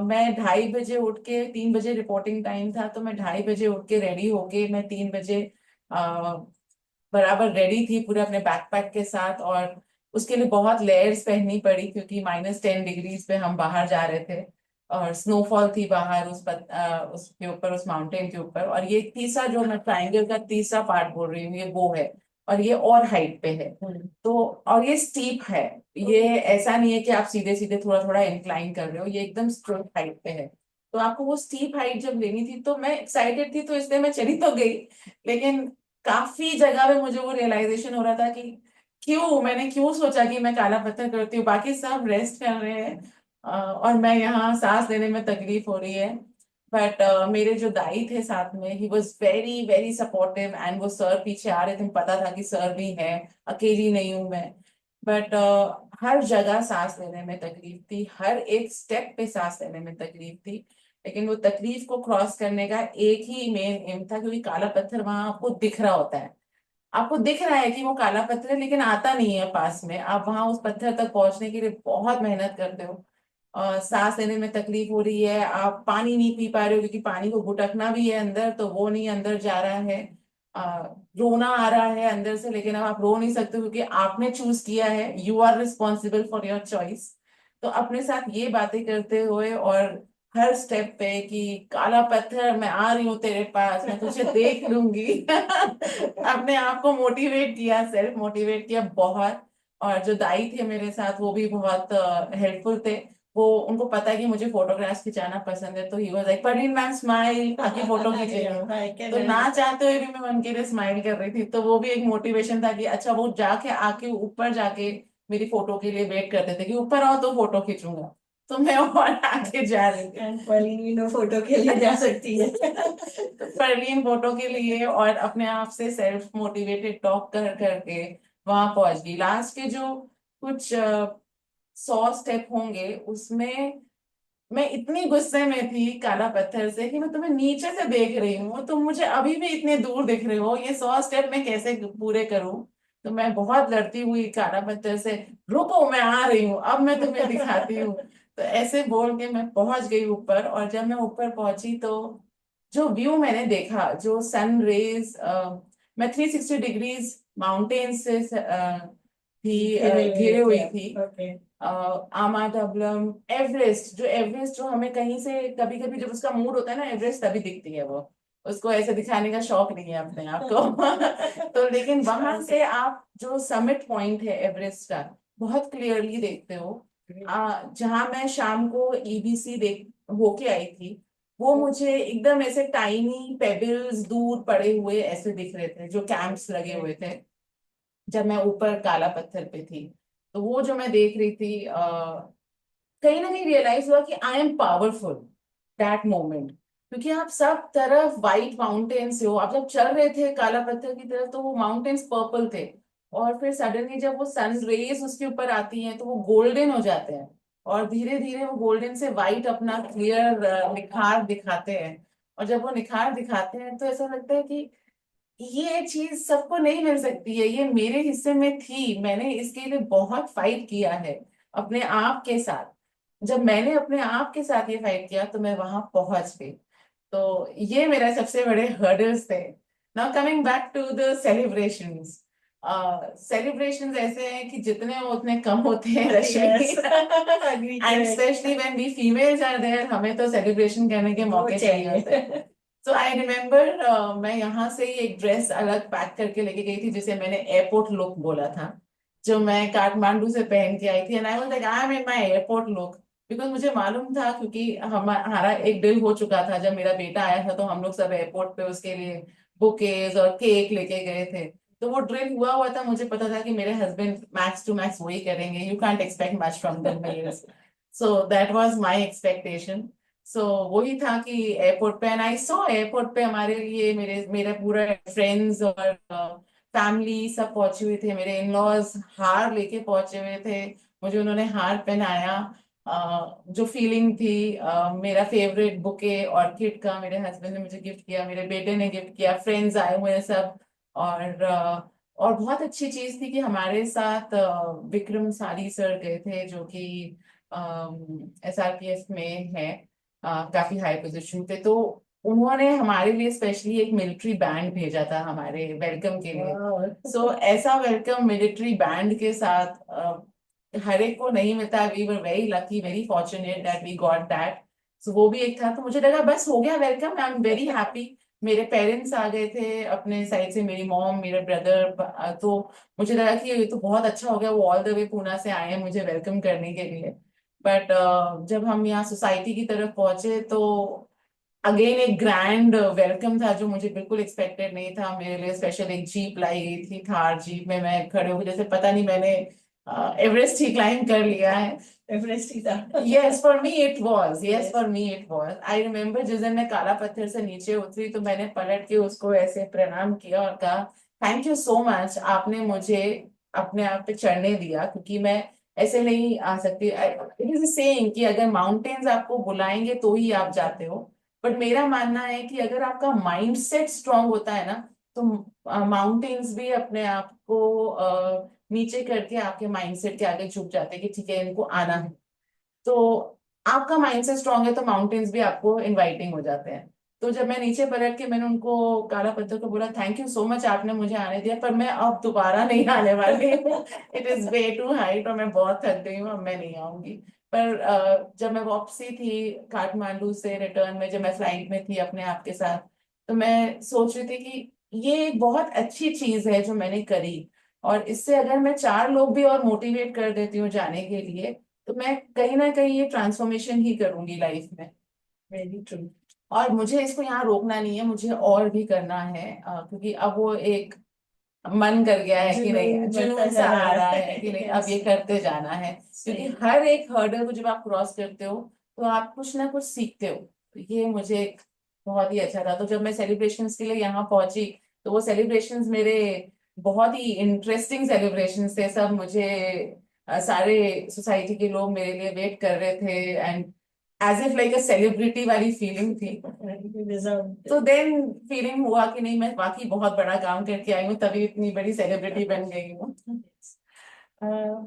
मैं 2:30 बजे उठ के, 3 बजे रिपोर्टिंग टाइम था, तो मैं 2:30 बजे उठ के रेडी होके मैं 3 बजे बराबर रेडी थी पूरे अपने बैकपैक के साथ। और उसके लिए बहुत लेयर्स पहननी पड़ी, क्योंकि -10 डिग्रीज पे हम बाहर जा रहे थे और स्नोफॉल थी बाहर उसके ऊपर, उस माउंटेन के ऊपर। और ये तीसरा जो मैं ट्राइंगल का तीसरा पार्ट बोल रही हूँ, ये वो है, और ये और हाइट पे है। तो और ये स्टीप है, ये ऐसा नहीं है कि आप सीधे सीधे थोड़ा थोड़ा इंक्लाइन कर रहे हो, ये एकदम स्ट्रेट हाइट पे है। तो आपको वो स्टीप हाइट जब लेनी थी तो मैं एक्साइटेड थी, तो इसलिए मैं चली तो गई, लेकिन काफी जगह पे मुझे वो रियलाइजेशन हो रहा था कि मैंने क्यों सोचा कि मैं काला पत्थर करती हूँ, बाकी सब रेस्ट कर रहे हैं और मैं यहाँ सांस लेने में तकलीफ हो रही है। बट मेरे जो दाई थे साथ में, he was very very supportive, and वो सर पीछे आ रहे थे, पता था कि सर भी है, अकेली नहीं हूं मैं। बट हर जगह सांस लेने में तकलीफ थी, हर एक स्टेप पे सांस लेने में तकलीफ थी, लेकिन वो तकलीफ को क्रॉस करने का एक ही मेन एम था, क्योंकि काला पत्थर वहां आपको दिख रहा होता है, आपको दिख रहा है कि वो काला पत्थर है, लेकिन आता नहीं है पास में। आप वहां उस पत्थर तक पहुंचने के लिए बहुत मेहनत करते हो, सांस लेने में तकलीफ हो रही है, आप पानी नहीं पी पा रहे हो, क्योंकि पानी को घुटकना भी है अंदर, तो वो नहीं अंदर जा रहा है। रोना आ रहा है अंदर से, लेकिन अब आप रो नहीं सकते क्योंकि आपने चूज किया है, you are responsible for your choice. तो अपने साथ ये बातें करते हुए, और हर स्टेप पे कि काला पत्थर मैं आ रही हूँ तेरे पास, मैं तुझे देख लूंगी अपने आप को मोटिवेट किया, सेल्फ मोटिवेट किया बहुत। और जो दाई थे मेरे साथ वो भी बहुत हेल्पफुल थे, वो उनको पता है कि मुझे फोटोग्राफ्स खिंचाना पसंद है, तो he was like Parveen ma'am smile, ताकि फोटो खींचे। तो ना चाहते हुए भी मैं उनके लिए स्माइल कर रही थी, तो वो भी एक मोटिवेशन था कि अच्छा, वो जाके आके ऊपर जाके मेरी फोटो के लिए वेट करते थे कि ऊपर आओ तो फोटो खींचूंगा, तो मैं और आगे जा रही थी। एंड परवीन फोटो के लिए जा सकती है। तो परवीन फोटो के लिए और अपने आप से सेल्फ मोटिवेटेड टॉक कर करके वहां पहुंच गई। लास्ट के जो कुछ 100 स्टेप होंगे उसमें मैं इतनी गुस्से में थी काला पत्थर से कि मैं तुम्हें नीचे से देख रही हूँ, तुम मुझे अभी भी इतने दूर दिख रहे हो, ये 100 स्टेप मैं कैसे पूरे करूं। तो मैं बहुत लड़ती हुई काला पत्थर से, रुको मैं आ रही हूँ, अब मैं तुम्हें दिखाती हूँ। तो ऐसे बोल के मैं पहुंच गई ऊपर, और जब मैं ऊपर पहुंची तो जो व्यू मैंने देखा, जो सन रेज, मैं 360 डिग्रीज माउंटेन से थी, घिरे हुई थी। ओके। आमाडब्लम, एवरेस्ट, जो एवरेस्ट जो हमें कहीं से कभी कभी जब उसका मूड होता है ना, एवरेस्ट तभी दिखती है वो, उसको ऐसे दिखाने का शौक नहीं है अपने आप को। तो लेकिन वहां से आप जो समिट पॉइंट है एवरेस्ट का बहुत क्लियरली देखते हो। जहां मैं शाम को ईबीसी देख होके आई थी, वो मुझे एकदम ऐसे टाइनी पेबल्स दूर पड़े हुए ऐसे दिख रहे थे, जो कैंप्स लगे हुए थे जब मैं ऊपर काला पत्थर पे थी। तो वो जो मैं देख रही थी, कहीं ना कहीं रियलाइज हुआ कि I M powerful that moment, क्योंकि आप सब तरफ वाइट माउंटेन्स हो, आप जब चल रहे थे काला पत्थर की तरफ तो वो माउंटेन्स पर्पल थे, और फिर सडनली जब वो सन रेज उसके ऊपर आती हैं तो वो गोल्डन हो जाते हैं, और धीरे धीरे वो गोल्डन से वाइट अपना क्लियर निखार दिखाते हैं। और जब वो निखार दिखाते हैं तो ऐसा लगता है कि ये चीज सबको नहीं मिल सकती है, ये मेरे हिस्से में थी, मैंने इसके लिए बहुत फाइट किया है अपने आप के साथ। जब मैंने अपने आप के साथ ये फाइट किया तो मैं वहां पहुंच गई। तो ये मेरा सबसे बड़े हर्डल्स थे। Now coming back to the celebrations. Celebrations ऐसे हैं कि जितने हो उतने कम होते हैं Rashmi. And specially when we females are there, हमें तो सेलिब्रेशन करने के मौके चाहिए होते हैं। सो आई रिमेम्बर मैं यहाँ से ही एक ड्रेस अलग पैक करके लेके गई थी, जिसे मैंने एयरपोर्ट लुक बोला था, जो मैं काठमांडू से पहन के आई थी। And I was like I am in my airport look, because मुझे मालूम था, क्योंकि हमारा एक डील हो चुका था, जब मेरा बेटा आया था तो हम लोग सब एयरपोर्ट पे उसके लिए बुकेज और केक लेके गए थे। तो वो ड्रिल हुआ हुआ था, मुझे पता था कि मेरे हस्बैंड मैक्स टू मैक्स वही करेंगे, you can't expect much from them males. So that was my expectation. So वही था कि एयरपोर्ट पे, एंड आई सॉ एयरपोर्ट पे हमारे लिए मेरे मेरा पूरा फ्रेंड्स और फैमिली सब पहुंचे हुए थे, मेरे इन लॉज हार लेके पहुंचे हुए थे, मुझे उन्होंने हार पहनाया। जो फीलिंग थी, मेरा फेवरेट बुके ऑर्किड का मेरे हस्बैंड ने मुझे गिफ्ट किया, मेरे बेटे ने गिफ्ट किया, फ्रेंड्स आए हुए हैं सब। और बहुत अच्छी चीज थी कि हमारे साथ विक्रम सारी सर गए थे, जो कि SRPF में है, काफी हाई पोजीशन पे। तो उन्होंने हमारे लिए स्पेशली एक मिलिट्री बैंड भेजा था हमारे वेलकम के लिए। सो ऐसा वेलकम मिलिट्री बैंड के साथ हर एक को नहीं मिलता। We were very lucky, very fortunate that we got that. So वो भी एक था, तो मुझे लगा बस हो गया welcome, I am very happy. मेरे पेरेंट्स आ गए थे अपने साइड से, मेरी मॉम, मेरे ब्रदर, तो मुझे लगा कि ये तो बहुत अच्छा हो गया, वो ऑल द वे पूना से आए हैं मुझे वेलकम करने के लिए। बट जब हम यहाँ सोसाइटी की तरफ पहुंचे तो अगेन एक ग्रैंड वेलकम था, जो मुझे बिल्कुल एक्सपेक्टेड नहीं था। मेरे लिए स्पेशल एक जीप लाई गई थी, थार जीप में मैं खड़े होकर जैसे पता नहीं मैंने एवरेस्ट ही क्लाइंब कर लिया है। एवरेस्ट ही था। Yes for me it was, yes for me it was. I remember जिस दिन मैं काला पत्थर से नीचे उतरी तो मैंने पलट के उसको ऐसे प्रणाम किया और कहा थैंक यू सो मच, आपने मुझे अपने आप पे चढ़ने दिया, क्योंकि मैं ऐसे नहीं आ सकती। इट इज सेइंग कि अगर माउंटेन्स आपको बुलाएंगे तो ही आप जाते हो, बट मेरा मानना है कि अगर आपका माइंडसेट स्ट्रांग होता है ना, तो माउंटेन्स भी अपने आप को नीचे करके आपके माइंडसेट के आगे झुक जाते हैं कि ठीक है इनको आना है। तो आपका माइंडसेट स्ट्रांग है तो माउंटेन्स भी आपको इनवाइटिंग हो जाते हैं। तो जब मैं नीचे पलट के मैंने उनको काला पत्थर को बोला थैंक यू सो मच, आपने मुझे आने दिया, पर मैं अब दोबारा नहीं आने वाली हूँ, it is way too height और मैं बहुत थक गई हूँ, अब मैं नहीं आऊंगी। पर जब मैं वापसी थी काठमांडू से रिटर्न में, जब मैं फ्लाइट में थी अपने आप के साथ, तो मैं सोच रही थी कि ये एक बहुत अच्छी चीज है जो मैंने करी, और इससे अगर मैं 4 लोग भी और मोटिवेट कर देती हूँ जाने के लिए, तो मैं कहीं ना कहीं ये ट्रांसफॉर्मेशन ही करूंगी लाइफ में। Very true. और मुझे इसको यहाँ रोकना नहीं है, मुझे और भी करना है, क्योंकि अब वो एक मन कर गया है कि नहीं, जुनून बढ़ता जुनून जा सा रहा आ रहा है। है कि नहीं अब Yes. ये करते जाना है। क्योंकि सही। हर एक हर्डल को जब आप क्रॉस करते हो तो आप कुछ ना कुछ सीखते हो। तो ये मुझे एक बहुत ही अच्छा था। तो जब मैं सेलिब्रेशंस के लिए यहाँ पहुंची तो वो सेलिब्रेशंस मेरे बहुत ही इंटरेस्टिंग सेलिब्रेशंस थे। सब मुझे सारे सोसाइटी के लोग मेरे लिए वेट कर रहे थे, and as if like a celebrity वाली फीलिंग थी। You deserve तो it. देन फीलिंग हुआ कि नहीं, मैं वाकई बहुत बड़ा काम करके आई हूँ, तभी इतनी बड़ी सेलिब्रिटी बन गई हूँ।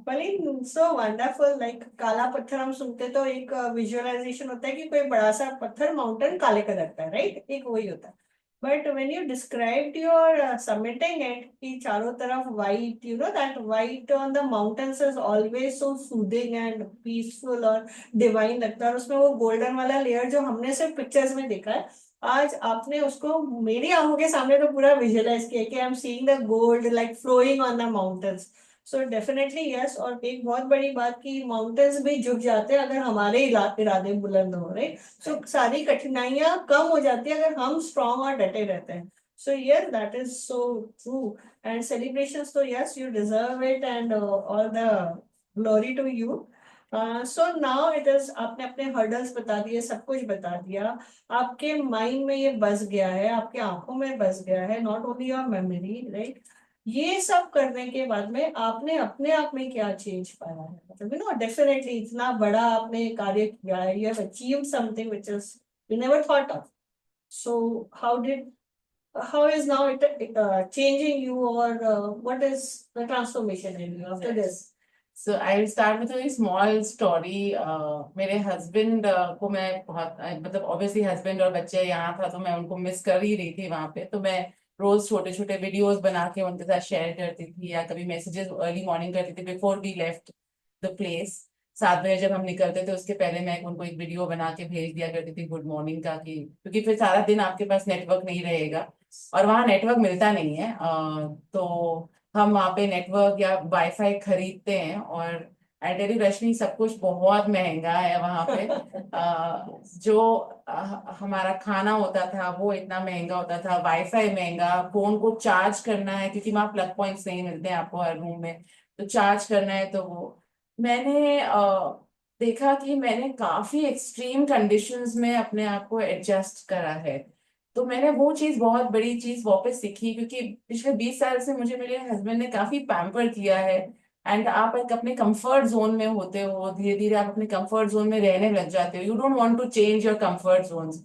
Pauline, so wonderful. Like काला पत्थर हम सुनते तो एक विजुअलाइजेशन होता है कि कोई बड़ा सा पत्थर माउंटेन काले कलर का, राइट? एक वही होता है। But when you described your submitting it कि चारों तरफ white, you know that white on the mountains is always so soothing and peaceful और divine लगता है, और उसमें वो golden वाला लेयर जो हमने सिर्फ पिक्चर्स में देखा है, आज आपने उसको मेरी आंखों के सामने तो पूरा विजुअलाइज किया कि I am seeing the gold like flowing on the mountains. So definitely yes. और एक बहुत बड़ी बात कि माउंटेन्स भी झुक जाते हैं अगर हमारे इरादे बुलंद हो रहे। सो सारी कठिनाइयां कम हो जाती है अगर हम स्ट्रांग और डटे रहते हैं। So yes, that is so true. And celebrations तो yes, you deserve it and all the glory to you. So now it is, आपने अपने हर्डल्स बता दिए, सब कुछ बता दिया, आपके माइंड में ये बस गया है, आपके आंखों में बस गया है, not only your memory, right? ये सब करने के बाद में आपने अपने आप में क्या चेंज पाया है? मतलब यू नो डेफिनेटली इतना बड़ा आपने कार्य किया है, you have achieved something which is you never thought of. So how is now it changing you, or what is the transformation in you after this? So I will start with a small story. मेरे husband को मैं बहुत मतलब obviously husband और बच्चे यहाँ था तो मैं उनको मिस कर ही रही थी वहां पे। तो मैं रोज छोटे छोटे वीडियोस बना के उनके साथ शेयर करती थी, या कभी मैसेजेस अर्ली मॉर्निंग करती थी before we left the place. 7 बजे जब हम निकलते थे उसके पहले मैं उनको एक वीडियो बना के भेज दिया करती थी गुड मॉर्निंग का, कि क्योंकि फिर सारा दिन आपके पास नेटवर्क नहीं रहेगा और वहाँ नेटवर्क मिलता नहीं है। तो हम वहाँ पे नेटवर्क या वाईफाई खरीदते हैं, और आई टेल यू रश्मि, सब कुछ बहुत महंगा है वहाँ पे। जो हमारा खाना होता था वो इतना महंगा होता था, वाईफाई महंगा, फोन को चार्ज करना है क्योंकि वहाँ प्लग पॉइंट्स नहीं मिलते हैं आपको हर रूम में, तो चार्ज करना है। तो वो मैंने देखा कि मैंने काफी एक्सट्रीम कंडीशंस में अपने आप को एडजस्ट करा है। तो मैंने वो चीज, बहुत बड़ी चीज वापस सीखी, क्योंकि पिछले 20 साल से मुझे मेरे हस्बैंड ने काफी पैम्पर किया है। एंड आप एक अपने कंफर्ट जोन में होते हो, धीरे धीरे आप अपने कंफर्ट जोन में रहने लग जाते हो, you don't want to change your comfort zones.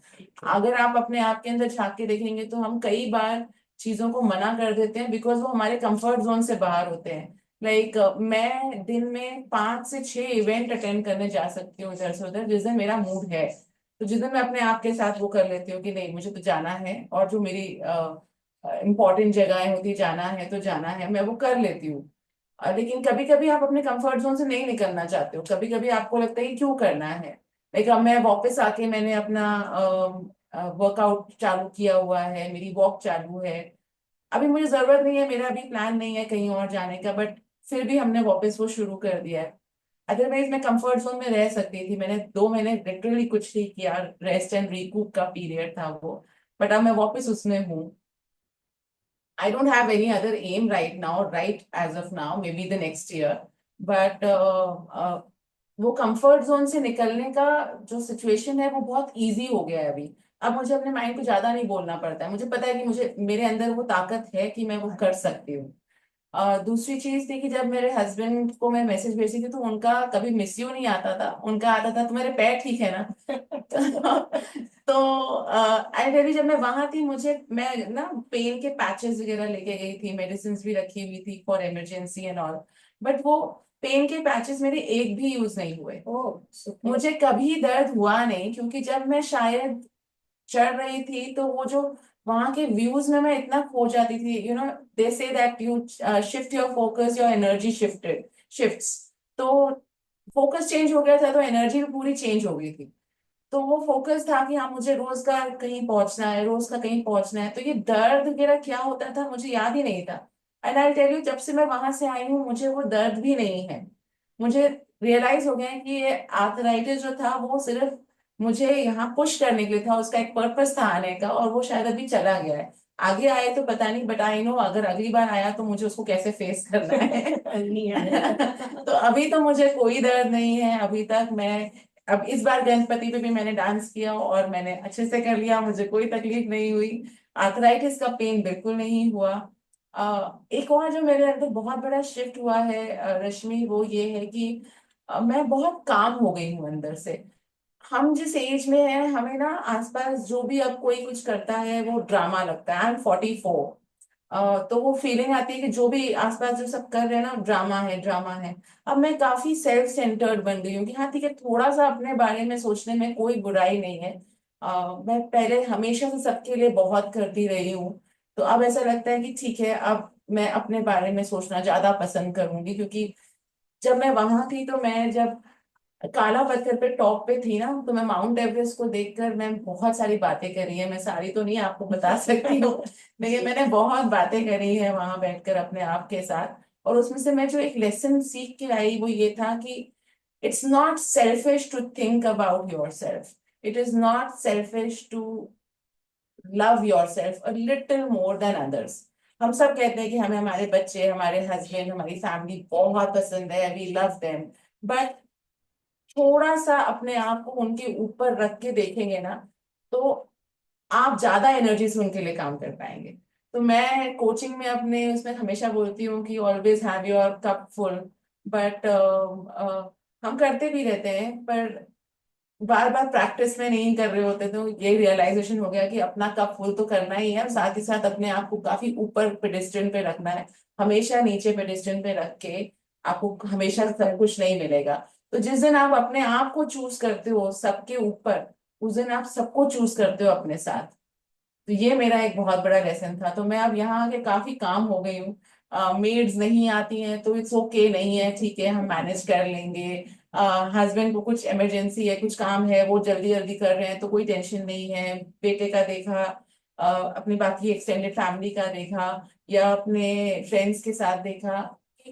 अगर आप अपने आप के अंदर झांक के देखेंगे तो हम कई बार चीजों को मना कर देते हैं बिकॉज वो हमारे कंफर्ट जोन से बाहर होते हैं। लाइक मैं दिन में 5 से 6 इवेंट अटेंड करने जा सकती हूँ इधर से उधर, जिस दिन मेरा मूड है। तो जिस दिन मैं अपने आप के साथ वो कर लेती हूँ कि नहीं मुझे तो जाना है, और जो मेरी इम्पोर्टेंट जगहें होती जाना है तो जाना है, मैं वो कर लेती हूँ। लेकिन कभी कभी आप अपने कंफर्ट जोन से नहीं निकलना चाहते हो, कभी कभी आपको लगता है कि क्यों करना है। लाइक अब मैं वापस आके मैंने अपना वर्कआउट चालू किया हुआ है, मेरी वॉक चालू है। अभी मुझे जरूरत नहीं है, मेरा अभी प्लान नहीं है कहीं और जाने का, बट फिर भी हमने वापस वो शुरू कर दिया है। अदरवाइज मैं कंफर्ट जोन में रह सकती थी, मैंने 2 महीने लिटरली कुछ नहीं किया, रेस्ट एंड रिकूप का पीरियड था वो। बट अब मैं वापस उसमें हूँ। I don't have any other aim right now, right as of now, maybe the next year. But वो कंफर्ट जोन से निकलने का जो सिचुएशन है वो बहुत इजी हो गया है अभी। अब मुझे अपने माइंड को ज्यादा नहीं बोलना पड़ता है, मुझे पता है कि मुझे मेरे अंदर वो ताकत है कि मैं वो कर सकती हूँ। दूसरी चीज थी कि जब मेरे हस्बैंड को मैं मैसेज भेजती थी तो उनका कभी मिस यू नहीं आता था, उनका आता था तुम्हारे पैर ठीक है ना। तो आई टेल यू, जब मैं वहां थी मुझे, मैं ना पेन के पैचेस वगैरह लेके गई थी, मेडिसिन भी रखी हुई थी for emergency and all. But वो पेन के पैचेस मेरे एक भी यूज नहीं हुए। मुझे कभी दर्द हुआ नहीं, क्योंकि जब मैं शायद चढ़ रही थी तो वो जो वहां के व्यूज में मैं इतना खो जाती थी, you know they say that you shift your focus, your energy shifts. तो फोकस चेंज हो गया था तो एनर्जी भी पूरी चेंज हो गई थी। तो वो फोकस था कि हाँ मुझे रोज का कहीं पहुंचना है, रोज का कहीं पहुंचना है। तो ये दर्द वगैरह क्या होता था मुझे याद ही नहीं था। एंड आई टेल यू, जब से मैं वहां से आई हूँ मुझे वो दर्द भी नहीं है। मुझे रियलाइज हो गया है कि ये आर्थराइटिस जो था वो सिर्फ मुझे यहाँ पुश करने के लिए था, उसका एक पर्पस था आने का, और वो शायद अभी चला गया है। आगे आए तो पता नहीं, बट आई नो अगर अगली बार आया तो मुझे उसको कैसे फेस करना है। नहीं आएगा। तो अभी तो मुझे कोई दर्द नहीं है अभी तक। मैं अब इस बार गणपति पे भी मैंने डांस किया और मैंने अच्छे से कर लिया, मुझे कोई तकलीफ नहीं हुई। आर्थराइटिस का पेन बिल्कुल नहीं हुआ। एक और जो मेरे अंदर बहुत बड़ा शिफ्ट हुआ है रश्मि, वो ये है कि मैं बहुत काम हो गई हूँ अंदर से। हम जिस एज में है, हमें ना आसपास जो भी अब कोई कुछ करता है वो ड्रामा लगता है। I am 44। तो वो फीलिंग आती है कि जो भी आसपास जो सब कर रहे हैं ना, ड्रामा है ड्रामा है। अब मैं काफी सेल्फ सेंटर्ड बन गई हूँ कि हाँ ठीक है, थोड़ा सा अपने बारे में सोचने में कोई बुराई नहीं है। मैं पहले हमेशा से सबके लिए बहुत करती रही हूँ, तो अब ऐसा लगता है कि ठीक है, अब मैं अपने बारे में सोचना ज्यादा पसंद करूंगी। क्योंकि जब मैं वहां थी, तो मैं जब काला पत्थर पे टॉप पे थी ना, तो मैं माउंट एवरेस्ट को देखकर मैं बहुत सारी बातें करी है। मैं सारी तो नहीं आपको बता सकती हूँ, लेकिन मैंने बहुत बातें करी है वहां बैठकर अपने आप के साथ। और उसमें से मैं जो एक लेसन सीख के आई वो ये था कि it's not selfish to think about yourself, it is not selfish to love yourself a little more than others. हम सब कहते हैं कि हमें हमारे बच्चे, हमारे हस्बैंड, हमारी फैमिली बहुत पसंद है, वी लव देम, बट थोड़ा सा अपने आप को उनके ऊपर रख के देखेंगे ना, तो आप ज्यादा एनर्जी से उनके लिए काम कर पाएंगे। तो मैं कोचिंग में अपने उसमें हमेशा बोलती हूँ कि always have your cup full. But हम करते भी रहते हैं, पर बार बार प्रैक्टिस में नहीं कर रहे होते। तो ये रियलाइजेशन हो गया कि अपना कप फुल तो करना ही है, और साथ ही साथ अपने आप को काफी ऊपर पेडेस्टल पे रखना है। हमेशा नीचे पेडेस्टल पे रख के आपको हमेशा सब कुछ नहीं मिलेगा। तो जिस दिन आप अपने आप को चूज करते हो सबके ऊपर, उस दिन आप सबको चूज करते हो अपने साथ। तो ये मेरा एक बहुत बड़ा लेसन था। तो मैं अब यहाँ आके काफी काम हो गई हूँ। मेड्स नहीं आती हैं तो इट्स ओके, नहीं है ठीक है, हम मैनेज कर लेंगे। हस्बैंड को कुछ इमरजेंसी है, कुछ काम है, वो जल्दी जल्दी कर रहे हैं तो कोई टेंशन नहीं है। बेटे का देखा, अपनी बाकी एक्सटेंडेड फैमिली का देखा, या अपने फ्रेंड्स के साथ देखा,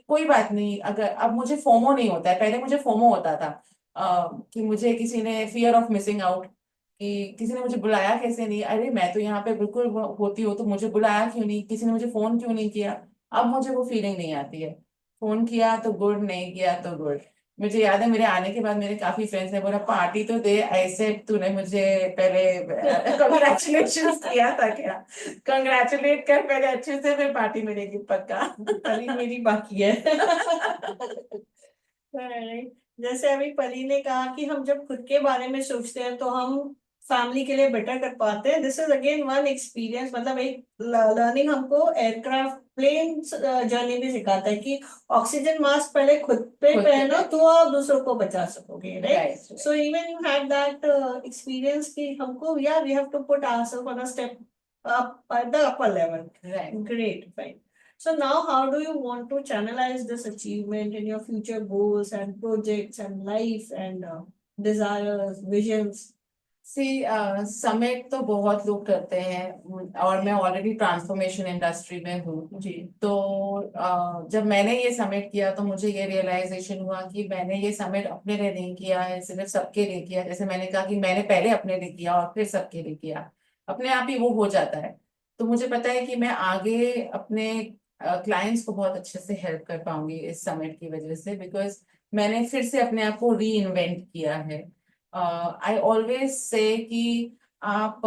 कोई बात नहीं। अगर अब मुझे फोमो नहीं होता है, पहले मुझे फोमो होता था। कि मुझे किसी ने फियर ऑफ मिसिंग आउट, कि किसी ने मुझे बुलाया कैसे नहीं, अरे मैं तो यहाँ पे बिल्कुल होती हूँ, तो मुझे बुलाया क्यों नहीं, किसी ने मुझे फोन क्यों नहीं किया। अब मुझे वो फीलिंग नहीं आती है। फोन किया तो गुड, नहीं किया तो गुड। मुझे याद है मेरे आने के बाद मेरे काफी फ्रेंड्स ने बोला पार्टी तो दे, ऐसे तूने मुझे पहले कंग्रेचुलेशन किया था क्या, कंग्रेचुलेट कर पहले अच्छे से, फिर पार्टी मिलेगी पक्का। पली मेरी बाकी है। Right. जैसे अभी पली ने कहा कि हम जब खुद के बारे में सोचते हैं तो हम फैमिली के लिए बेटर कर पाते हैं। This is again one experience, मतलब एक लर्निंग हमको एयरक्राफ्ट प्लेन जर्नी भी सिखाता है कि ऑक्सीजन मास्क पहले खुद पे खुद पे पहनो तो आप दूसरों को बचा सकोगे, right? Right. So even you had that experience कि हमको या we have to put ourself on a step up at the upper level. Right. Great, fine. So now how do you want to channelize this achievement in your future goals and projects and life and desires, visions? See summit तो बहुत लोग करते हैं, और मैं already transformation industry में हूँ। जी। तो जब मैंने ये समिट किया तो मुझे ये रियलाइजेशन हुआ कि मैंने ये समिट अपने लिए नहीं किया है, सिर्फ सबके लिए किया। जैसे मैंने कहा कि मैंने पहले अपने लिए किया और फिर सबके लिए किया, अपने आप ही वो हो जाता है। तो मुझे पता है कि मैं आगे अपने क्लाइंट्स को बहुत अच्छे से हेल्प कर पाऊंगी इस समिट की वजह से, बिकॉज मैंने फिर से अपने आप को री इन्वेंट किया है। आई ऑलवेज से कि आप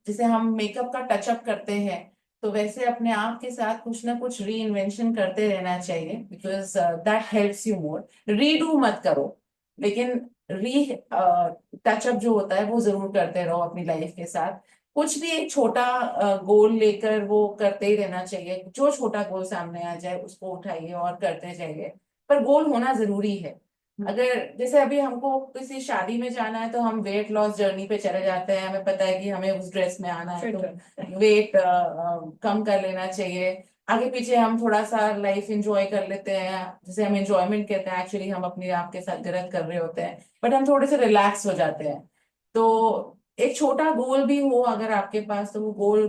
जैसे हम मेकअप का टचअप करते हैं, तो वैसे अपने आप के साथ कुछ ना कुछ री इन्वेंशन करते रहना चाहिए, because that helps you more. Redo मत करो, लेकिन री टचअप जो होता है वो जरूर करते रहो अपनी लाइफ के साथ। कुछ भी एक छोटा गोल लेकर वो करते ही रहना चाहिए। जो छोटा गोल सामने आ जाए उसको उठाइए और करते जाइए, पर गोल होना जरूरी है। अगर जैसे अभी हमको किसी शादी में जाना है तो हम वेट लॉस जर्नी पे चले जाते हैं, हमें पता है कि हमें उस ड्रेस में आना है, तो वेट कम कर लेना चाहिए। आगे पीछे हम थोड़ा सा लाइफ एंजॉय कर लेते हैं, जैसे हम एंजॉयमेंट कहते हैं, एक्चुअली हम अपने आप के साथ गलत कर रहे होते हैं, बट हम थोड़े से रिलैक्स हो जाते हैं। तो एक छोटा गोल भी हो अगर आपके पास, तो वो गोल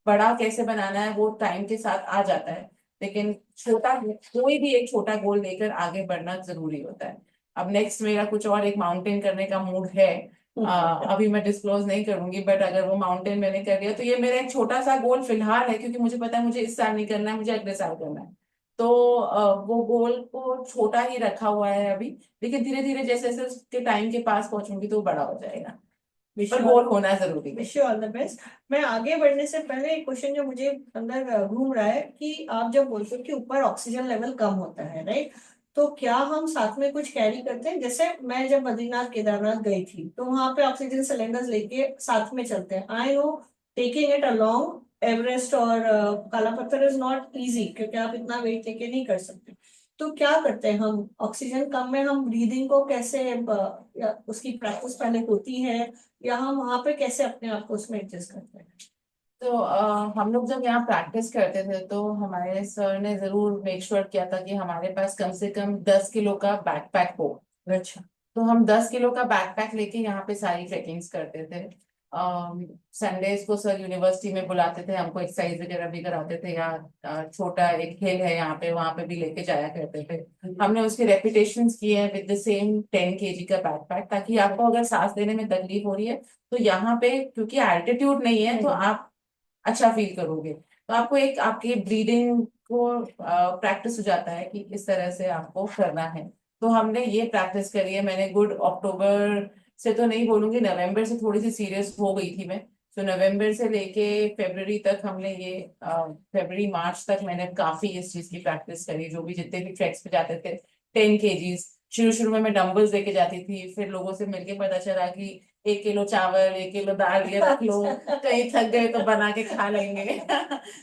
बड़ा कैसे बनाना है वो टाइम के साथ आ जाता है, लेकिन छोटा कोई भी एक छोटा गोल लेकर आगे बढ़ना जरूरी होता है। अब नेक्स्ट मेरा कुछ और एक माउंटेन करने का मूड है। अभी मैं डिस्क्लोज नहीं करूंगी, बट अगर वो माउंटेन मैंने कर लिया तो ये मेरा एक छोटा सा गोल फिलहाल है, क्योंकि मुझे पता है मुझे इस साल नहीं करना है, मुझे अगले साल करना है। तो वो गोल को छोटा ही रखा हुआ है अभी, लेकिन धीरे धीरे जैसे जैसे उसके टाइम के पास पहुंचूंगी तो वो बड़ा हो जाएगा। पर गोल होना जरूरी है। Wish you all the best. मैं आगे बढ़ने से पहले एक क्वेश्चन जो मुझे अंदर घूम रहा है कि आप जब बोलते हो कि ऊपर ऑक्सीजन लेवल कम होता है, राइट, तो क्या हम साथ में कुछ कैरी करते हैं? जैसे मैं जब बद्रीनाथ केदारनाथ गई थी तो वहां पे ऑक्सीजन सिलेंडर्स लेके साथ में चलते हैं। I know taking it along Everest और काला पत्थर इज नॉट इजी, क्योंकि आप इतना वेट लेके नहीं कर सकते। तो क्या करते हैं हम ऑक्सीजन कम में? हम ब्रीदिंग को कैसे या उसकी प्रैक्टिस पहले होती है, या हम वहां पे कैसे अपने आप को उसमें एडजस्ट करते हैं? तो हम लोग जब यहाँ प्रैक्टिस करते थे तो हमारे सर ने जरूर मेक श्योर किया था कि हमारे पास कम से कम 10 किलो का बैकपैक हो। अच्छा। तो हम 10 किलो का बैकपैक लेके यहाँ पे सारी ट्रेकिंग्स करते थे। संडेज को सर यूनिवर्सिटी में बुलाते थे, हमको एक्सरसाइज वगैरह भी कराते थे। यहाँ छोटा एक हिल है यहाँ पे, वहां पे भी लेके जाया करते थे। हमने उसके रेपिटेशंस किए हैं विद द सेम 10 kg का बैकपैक, ताकि आपको अगर सांस लेने में तकलीफ हो रही है तो यहाँ पे, क्योंकि एल्टीट्यूड नहीं है, तो आप अच्छा फील करोगे। तो आपको एक आपकी ब्रीदिंग को प्रैक्टिस हो जाता है कि इस तरह से आपको करना है। तो हमने ये प्रैक्टिस करी है। मैंने गुड अक्टूबर से तो नहीं बोलूंगी, नवंबर से थोड़ी सी सीरियस हो गई थी मैं। तो नवंबर से लेके फरवरी तक हमने ये फरवरी मार्च तक मैंने काफी इस चीज की प्रैक्टिस करी। जो भी जितने भी ट्रैक्स पे जाते थे 10 kgs, शुरू शुरू में मैं डंबल्स लेके जाती थी, फिर लोगों से मिलके पता चला कि 1 किलो चावल 1 किलो दाल ये रख लो, कहीं थक गए तो बना के खा लेंगे।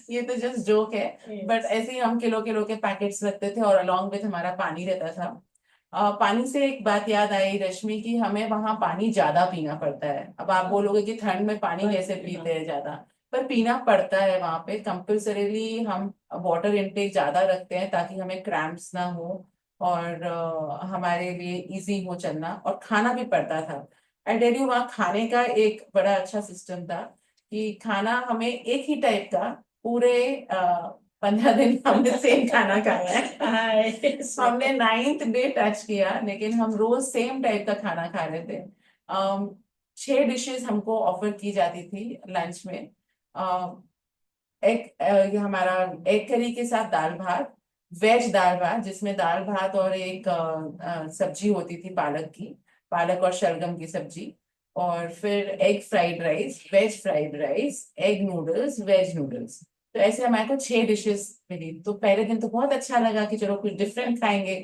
ये तो जस्ट जोक है। बट ऐसे ही हम किलो किलो के पैकेट्स रखते थे, और अलॉन्ग विथ हमारा पानी रहता था। पानी से एक बात याद आई रश्मि की, हमें वहां पानी ज्यादा पीना पड़ता है। अब आप बोलोगे कि ठंड में पानी कैसे पीते हैं ज्यादा, पर पीना पड़ता है वहां पे कंपल्सरीली। हम वाटर इनटेक ज्यादा रखते हैं ताकि हमें क्रैम्प्स ना हो, और हमारे लिए इजी हो चलना। और खाना भी पड़ता था। आई टेल यू, वहाँ खाने का एक बड़ा अच्छा सिस्टम था कि खाना हमें एक ही टाइप का पूरे 15 दिन हमने सेम खाना खाया है। हमने 9th डे टच किया, लेकिन हम रोज सेम टाइप का खाना खा रहे थे। 6 डिशेस हमको ऑफर की जाती थी लंच में। ये हमारा एग करी के साथ दाल भात, वेज दाल भात जिसमें दाल भात और एक सब्जी होती थी पालक की, पालक और शलगम की सब्जी। और फिर egg fried rice, veg fried rice, egg noodles, veg noodles. तो ऐसे हमारे को 6 डिशेस मिली। तो पहले दिन तो बहुत अच्छा लगा कि चलो कुछ डिफरेंट खाएंगे।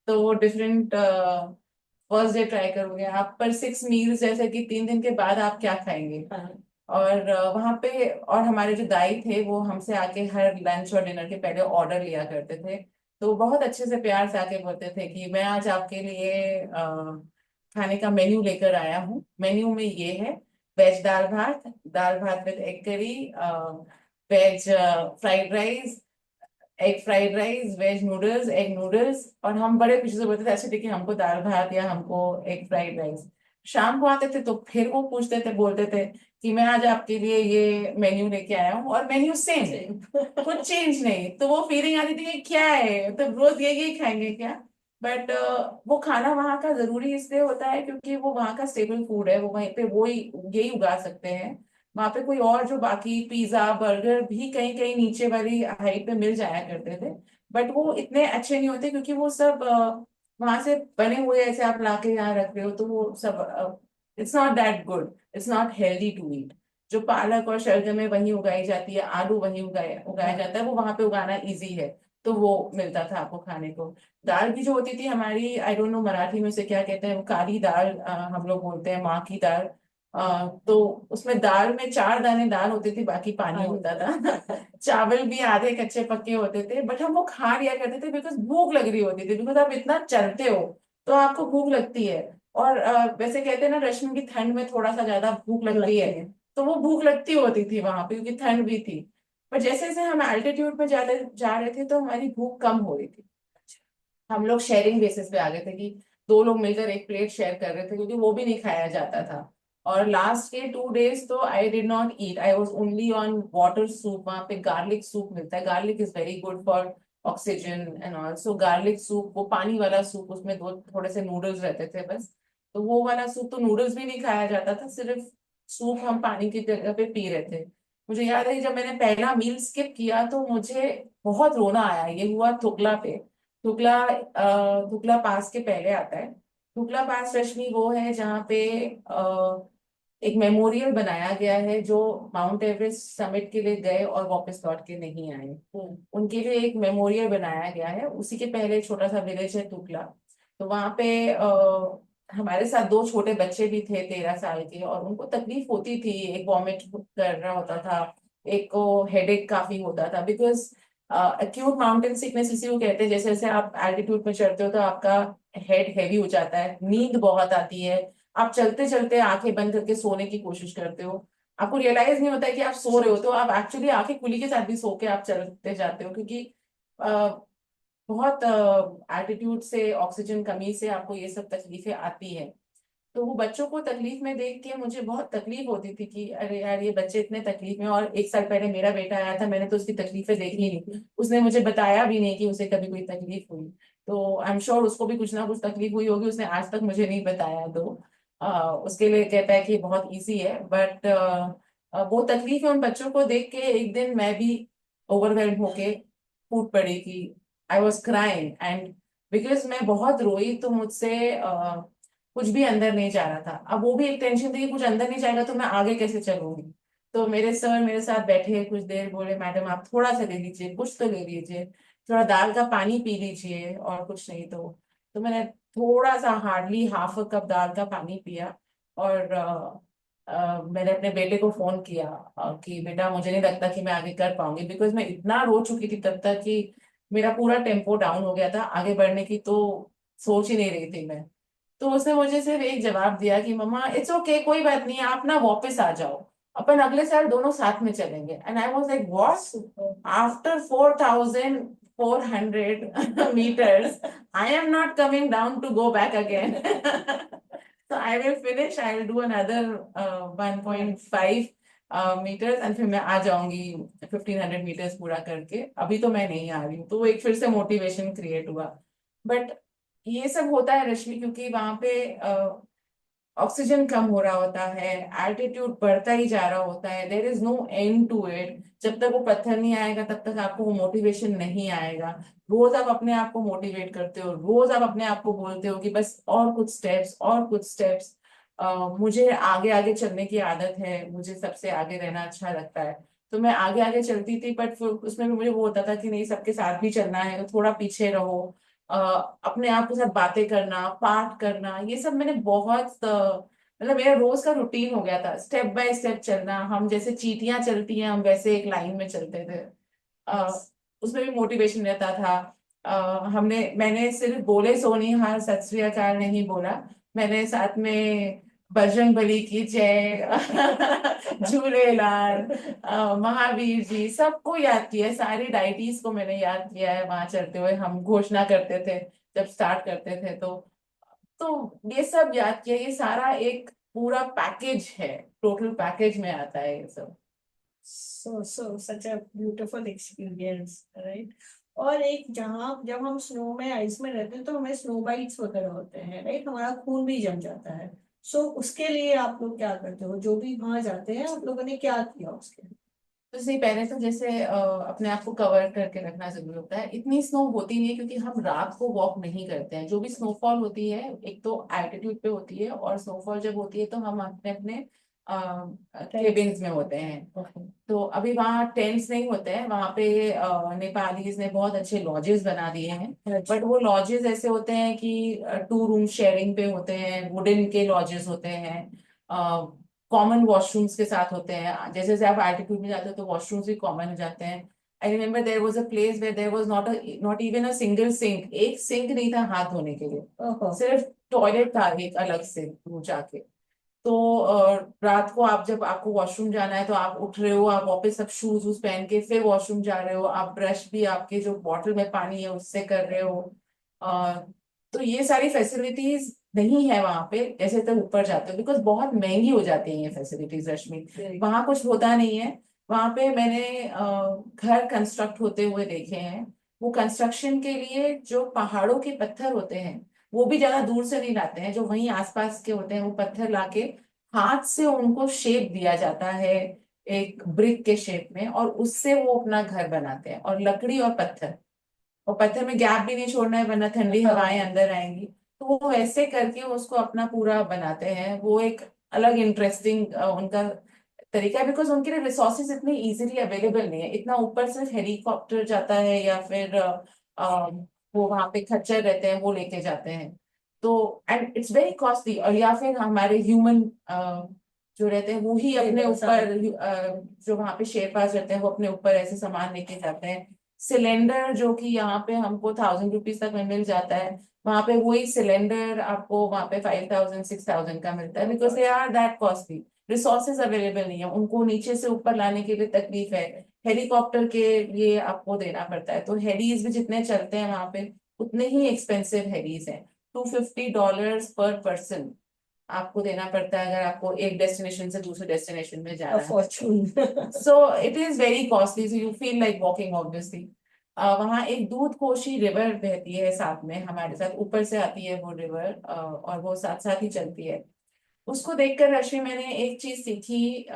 तो वो डिफरेंट फर्स्ट डे ट्राई करोगे आप, पर 6 मील्स जैसे कि 3 दिन के बाद आप क्या खाएंगे। और वहां पे, और हमारे जो दाई थे वो हमसे आके हर लंच और डिनर के पहले ऑर्डर लिया करते थे। तो वो बहुत अच्छे से प्यार से आके बोलते थे कि मैं आज आपके लिए खाने का मेन्यू लेकर आया हूँ। मेन्यू में ये है: वेज दाल भात, दाल भात with egg curry, veg fried rice, egg fried rice, veg noodles, egg noodles. और हम बड़े खुशी से बोलते थे, अच्छा ठीक है हमको दाल भात या हमको एग फ्राइड राइस। शाम को आते थे तो फिर वो पूछते थे, बोलते थे कि मैं आज आपके लिए ये मेन्यू लेके आया हूँ, और मेन्यू सेम, कुछ चेंज नहीं। तो वो फीलिंग आती थी कि क्या है, तो रोज यही खाएंगे क्या। बट वो खाना वहाँ का जरूरी इसलिए होता है क्योंकि वो वहाँ का स्टेबल फूड है। वो वहीं पे वो यही उगा सकते हैं। वहां पे कोई और जो बाकी पिज्जा बर्गर भी कहीं कहीं नीचे वाली हाइट पे मिल जाया करते थे, बट वो इतने अच्छे नहीं होते, क्योंकि वो सब वहां से बने हुए ऐसे आप लाके यहाँ रख रहे हो, तो वो सब it's not that good, it's not healthy to eat. जो पालक और शलजम में वहीं उगाई जाती है, आलू वहीं उगाया उगाया जाता है, वो वहां पे उगाना इजी है। तो वो मिलता था आपको खाने को। दाल भी जो होती थी हमारी, आई डोंट नो मराठी में उसे क्या कहते हैं, वो काली दाल हम लोग बोलते हैं, माँ की दाल। तो उसमें दाल में 4 दाने दाल होती थी, बाकी पानी होता था। चावल भी आधे कच्चे पक्के होते थे, बट हम वो खा लिया करते थे बिकॉज भूख लग रही होती थी। बिकॉज आप इतना चलते हो तो आपको भूख लगती है। और वैसे कहते हैं ना रश्मि की, ठंड में थोड़ा सा ज्यादा भूख लगती है। तो वो भूख लगती होती थी वहां पे, क्योंकि ठंड भी थी। पर जैसे जैसे हम एल्टीट्यूड पे जा रहे थे तो हमारी भूख कम हो रही थी। हम लोग शेयरिंग बेसिस पे आ गए थे कि 2 लोग मिलकर एक प्लेट शेयर कर रहे थे, क्योंकि वो भी नहीं खाया जाता था। और लास्ट के 2 डेज तो I did not eat, I was only on water soup. वहाँ पे गार्लिक सूप मिलता है, garlic is very good for oxygen and also garlic soup, वो पानी वाला सूप, उसमें दो थोड़े से नूडल्स रहते थे बस। तो वो वाला सूप, तो नूडल्स भी नहीं खाया जाता था, सिर्फ सूप हम पानी की जगह पे पी रहे थे। मुझे याद है कि जब मैंने पहला मील स्किप किया तो मुझे बहुत रोना आया। ये हुआ थुकला पे। थुकला पास के पहले आता है। थुकला पास रश्मि वो है जहाँ पे एक मेमोरियल बनाया गया है, जो माउंट एवरेस्ट समिट के लिए गए और वापस लौट के नहीं आए, उनके लिए एक मेमोरियल बनाया गया है। उसी के पहले एक छोटा सा विलेज है टुकला। तो वहां पे हमारे साथ दो छोटे बच्चे भी थे 13 साल के, और उनको तकलीफ होती थी, एक वॉमिट कर रहा होता था, एक को हेडेक काफी होता था, बिकॉज एक्यूट माउंटेन सिकनेस इसी को कहते हैं, जैसे जैसे आप एल्टीट्यूड पे चढ़ते हो तो आपका हेड हैवी हो जाता है, नींद बहुत आती है, आप चलते चलते आंखें बंद करके सोने की कोशिश करते हो, आपको रियलाइज नहीं होता है कि आप सो रहे हो, तो आप एक्चुअली आंखें खुली के साथ भी सो के आप चलते जाते हो, क्योंकि बहुत एल्टीट्यूड से, ऑक्सीजन कमी से आपको ये सब तकलीफें आती है। तो वो बच्चों को तकलीफ में देख के मुझे बहुत तकलीफ होती थी कि अरे यार ये बच्चे इतने तकलीफ में। और 1 साल पहले मेरा बेटा आया था, मैंने तो उसकी तकलीफें देखी ही नहीं, उसने मुझे बताया भी नहीं कि उसे कभी कोई तकलीफ हुई। तो आई एम श्योर उसको भी कुछ ना कुछ तकलीफ हुई होगी, उसने आज तक मुझे नहीं बताया। उसके लिए कहता है कि बहुत इजी है, बट वो तकलीफ है उन बच्चों को देख के एक दिन मैं भी ओवरवेल्म होके फूट पड़ी कि I was crying, and because मैं बहुत रोई तो मुझसे कुछ भी अंदर नहीं जा रहा था। अब वो भी एक टेंशन थी कि कुछ अंदर नहीं जाएगा तो मैं आगे कैसे चलूंगी। तो मेरे सर मेरे साथ बैठे कुछ देर, बोले मैडम आप थोड़ा सा ले लीजिए, कुछ तो ले लीजिए, थोड़ा दाल का पानी पी लीजिए और कुछ नहीं। तो मैंने थोड़ा सा, हार्डली हाफ अ कप दाल का पानी पिया, और मैंने अपने बेटे को फोन किया कि बेटा मुझे नहीं लगता कि मैं आगे कर पाऊंगी, बिकॉज मैं इतना रो चुकी थी तब तक कि मेरा पूरा टेम्पो डाउन हो गया था, आगे बढ़ने की तो सोच ही नहीं रही थी मैं। तो उसने मुझे सिर्फ एक जवाब दिया कि मम्मा इट्स ओके, कोई बात नहीं, आप ना वापस आ जाओ, अपन अगले साल दोनों साथ में चलेंगे। And I was like what, after 4,400 meters I am not coming down to go back again. So I will finish, I will do another 1.5 meters, and फिर मैं आ जाऊंगी 1,500 meters पूरा करके। अभी तो मैं नहीं आ रही हूँ, तो वो एक फिर से मोटिवेशन क्रिएट हुआ। बट ये सब होता है रश्मि, क्योंकि वहां पे ऑक्सीजन कम हो रहा होता है, एल्टीट्यूड बढ़ता ही जा रहा होता है, there is no end to it. जब तक वो पत्थर नहीं आएगा तब तक आपको वो मोटिवेशन नहीं आएगा। रोज आप अपने आप को मोटिवेट करते हो, रोज आप अपने आप को बोलते हो कि बस और कुछ स्टेप्स, और कुछ स्टेप्स। मुझे आगे आगे चलने की आदत है, मुझे सबसे आगे रहना अच्छा लगता है, तो मैं आगे आगे चलती थी। बट फिर उसमें भी मुझे वो होता था कि नहीं, सबके साथ भी चलना है, तो थोड़ा पीछे रहो। अपने आप के साथ बातें करना, पाठ करना, ये सब मैंने बहुत मतलब मेरा रोज का रूटीन हो गया था, स्टेप बाय स्टेप चलना। हम जैसे चींटियां चलती हैं, हम वैसे एक लाइन में चलते थे। अ, उसमें भी मोटिवेशन रहता था। मैंने सिर्फ बोले सोनी हार सत श्री अकाल नहीं बोला, मैंने साथ में बजरंग बली की जय, झूलेलाल, महावीर जी, सबको याद किया है, सारी डाइटीज को मैंने याद किया है वहां चलते हुए। हम घोषणा करते थे जब स्टार्ट करते थे, तो ये सब याद किया। ये सारा एक पूरा पैकेज है, टोटल पैकेज में आता है ये सब। So such a beautiful experience, right? और एक जहाँ जब हम स्नो में, आइस में रहते हैं तो हमें स्नो बाइट्स वगैरह होते हैं, राइट? हमारा खून भी जम जाता है। सो उसके लिए आप लोग क्या करते हो? जो भी वहां जाते हैं आप लोगों ने क्या किया उसके लिए? तो सही, पहले तो जैसे अपने आप को कवर करके रखना जरूरी होता है। इतनी स्नो होती नहीं है क्योंकि हम रात को वॉक नहीं करते हैं। जो भी स्नोफॉल होती है एक तो एल्टीट्यूड पे होती है, और स्नोफॉल जब होती है तो हम अपने अपने केबिन्स में होते हैं। तो अभी वहाँ टेंट्स नहीं होते हैं वहाँ पे। नेपालीज ने बहुत अच्छे लॉजेस बना दिए हैं, बट वो लॉजेस ऐसे होते हैं कि 2 रूम शेयरिंग पे होते हैं, वुडन के लॉजेस होते हैं, कॉमन वॉशरूम्स के साथ होते हैं। जैसे जैसे आप एल्टीट्यूड में जाते हो तो वॉशरूम्स भी कॉमन हो जाते हैं। I remember there was a place where there was not even a single sink, एक सिंक नहीं था हाथ धोने के लिए, सिर्फ टॉयलेट था एक अलग से दूर जाके। तो रात को आप जब आपको वॉशरूम जाना है तो आप उठ रहे हो, आप वापस सब शूज वूज पहन के फिर वॉशरूम जा रहे हो, आप ब्रश भी आपके जो बॉटल में पानी है उससे कर रहे हो। अ, तो ये सारी फैसिलिटीज नहीं है वहां पे, जैसे तो ऊपर जाते हो, बिकॉज बहुत महंगी हो जाती है ये फैसिलिटीज रश्मि। वहां कुछ होता नहीं है। वहां पे मैंने घर कंस्ट्रक्ट होते हुए देखे हैं। वो कंस्ट्रक्शन के लिए जो पहाड़ों के पत्थर होते हैं वो भी ज्यादा दूर से नहीं लाते हैं, जो वहीं आसपास के होते हैं वो पत्थर लाके हाथ से उनको शेप दिया जाता है एक ब्रिक के शेप में, और उससे वो अपना घर बनाते हैं। और लकड़ी और पत्थर में गैप भी नहीं छोड़ना है वरना ठंडी हवाएं अंदर आएंगी। तो वो वैसे करके उसको अपना पूरा बनाते हैं। वो एक अलग इंटरेस्टिंग उनका तरीका है, बिकॉज उनके लिए रिसोर्सेज इतने इजीली अवेलेबल नहीं है। इतना ऊपर सिर्फ हेलीकॉप्टर जाता है या फिर वो वहां पे खच्चर रहते हैं वो लेके जाते हैं। तो एंड इट्स वेरी कॉस्टली। और या फिर हमारे ह्यूमन जो रहते हैं वो ही अपने ऊपर जो वहां पे शेरपास रहते हैं वो अपने ऊपर ऐसे सामान लेके जाते हैं। सिलेंडर जो कि यहाँ पे हमको 1000 रुपीज तक में मिल जाता है, वहां पे वही सिलेंडर आपको वहां पे 5000 6000 का मिलता है, because they are that costly. Resources available नहीं है, उनको नीचे से ऊपर लाने के लिए तकलीफ है। हेलीकॉप्टर के लिए आपको देना पड़ता है। तो हेलीज भी जितने चलते हैं वहां पे उतने ही एक्सपेंसिव हेलीज हैं। $250 पर पर्सन आपको देना पड़ता है अगर आपको एक डेस्टिनेशन से दूसरे डेस्टिनेशन में जाना A है। fortune. So it is very costly, so you feel like walking obviously. वहाँ एक दूध कोशी रिवर बहती है साथ में हमारे साथ, ऊपर से आती है वो रिवर और वो साथ साथ ही चलती है। उसको देखकर रश्मि मैंने एक चीज सीखी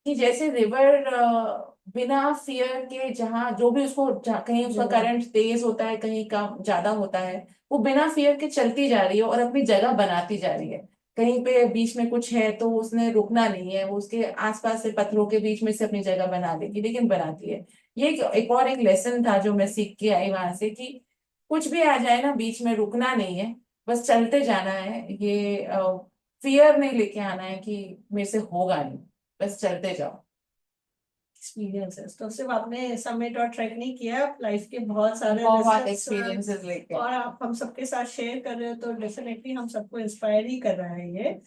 कि जैसे रिवर बिना फियर के, जहाँ जो भी उसको कहीं उसका करंट तेज होता है कहीं कम ज्यादा होता है, वो बिना फियर के चलती जा रही है और अपनी जगह बनाती जा रही है। कहीं पे बीच में कुछ है तो उसने रुकना नहीं है, वो उसके आसपास से पत्थरों के बीच में से अपनी जगह बना देगी, लेकिन बनाती है। ये एक लेसन था जो मैं सीख के आई वहां से, कि कुछ भी आ जाए ना बीच में रुकना नहीं है, बस चलते जाना है। ये फियर नहीं लेके आना है कि मेरे से होगा नहीं, बस चलते जाओ। एक्सपीरियंसेस तो सिर्फ आपने समिट और ट्रैक नहीं किया, आप लाइफ के बहुत सारे बहुत lessons, एक्सपीरियंसेस लेके। और आप हम सबके साथ शेयर कर रहे हो तो डेफिनेटली हम सबको इंस्पायर ही कर रहा है ये।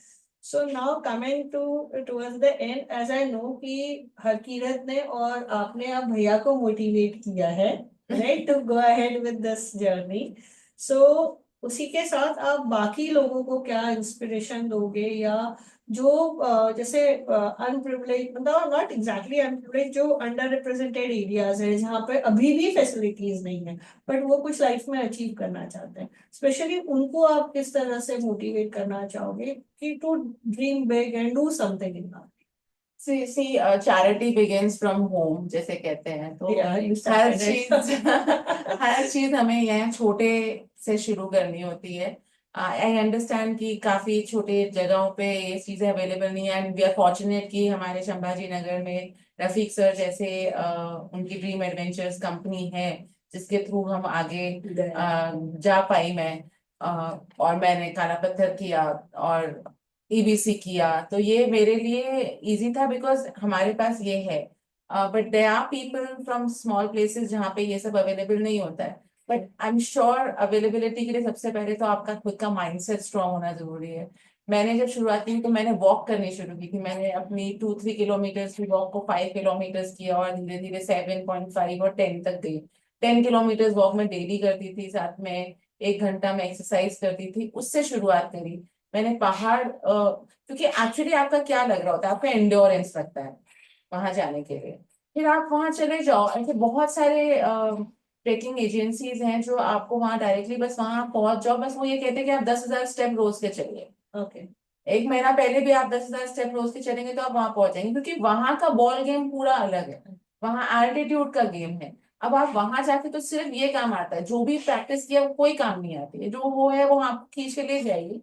So now coming to towards the end, as I know कि हरकीरत ने और आपने आप भैया को मोटिवेट किया है, right, to go ahead with this journey. So उसी के साथ आप बाकी लोगों को क्या इंस्पिरेशन दोगे, या जो जैसे अनप्रिविलेज, मतलब नॉट एग्जैक्टली अनप्रिविलेज, जो अंडर रिप्रेजेंटेड एरियाज है जहाँ पे अभी भी फैसिलिटीज नहीं है बट वो कुछ लाइफ में अचीव करना चाहते हैं, स्पेशली उनको आप किस तरह से मोटिवेट करना चाहोगे कि to dream big and do something in life? See charity begins from home जैसे कहते हैं, तो हर चीज हर चीज हमें यहाँ छोटे से शुरू करनी होती है। आई अंडरस्टैंड कि काफी छोटे जगहों पे ये चीजें अवेलेबल नहीं है, एंड वी आर फॉर्चुनेट कि हमारे संभाजी नगर में रफीक सर जैसे उनकी ड्रीम एडवेंचर्स कंपनी है जिसके थ्रू हम आगे जा पाई मैं। और मैंने काला पत्थर किया और ईबीसी किया, तो ये मेरे लिए इजी था बिकॉज हमारे पास ये है। But there are people from small places जहाँ पे ये सब अवेलेबल नहीं होता है। But I am sure availability के लिए सबसे पहले तो आपका खुद का माइंडसेट स्ट्रांग होना जरूरी है। मैंने जब शुरुआत की तो मैंने वॉक करनी शुरू की थी। मैंने अपनी 2-3 किलोमीटर की वॉक को 5 किलोमीटर किया और धीरे धीरे 7.5 और 10 तक गई। 10 किलोमीटर वॉक में डेली करती थी, साथ में 1 घंटा में एक्सरसाइज करती थी, उससे शुरुआत करी मैंने। पहाड़ क्योंकि एक्चुअली आपका क्या लग रहा होता है, आपका एंड्योरेंस लगता है वहां जाने के लिए। फिर आप वहां चले जाओ, ऐसे बहुत सारे ट्रेकिंग एजेंसीज हैं जो आपको वहां डायरेक्टली बस वहां पहुंच जाओ, बस वो ये कहते हैं कि आप 10,000 स्टेप रोज के चलिए। ओके। एक महीना पहले भी आप 10,000 स्टेप रोज के चलेंगे तो आप वहां पहुंच जाएंगे, क्योंकि वहां का बॉल गेम पूरा अलग है। वहां एल्टीट्यूड का गेम है। अब आप वहां जाके तो सिर्फ ये काम आता है, जो भी प्रैक्टिस किया वो कोई काम नहीं आती है, जो वो है वो आपको खींच के ले जाएगी।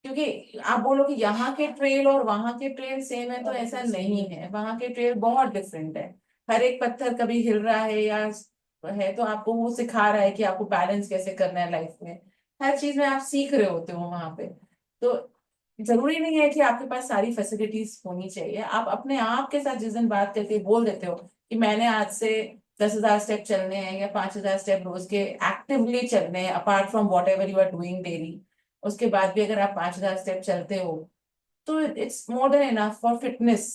क्योंकि आप बोलो कि यहाँ के ट्रेल और वहां के ट्रेल सेम है, तो ऐसा नहीं है। वहां के ट्रेल बहुत डिफरेंट है। हर एक पत्थर कभी हिल रहा है या है तो आपको वो सिखा रहा है कि आपको बैलेंस कैसे करना है लाइफ में। हर चीज में आप सीख रहे होते हो वहां पे। तो जरूरी नहीं है कि आपके पास सारी फैसिलिटीज होनी चाहिए। आप अपने आप के साथ जिस दिन बात करके बोल देते हो कि मैंने आज से 10,000 स्टेप चलने हैं या 5,000 स्टेप रोज के एक्टिवली चलने हैं, apart from whatever you are doing daily, उसके बाद भी अगर आप 5,000 स्टेप चलते हो तो it's more than enough for fitness.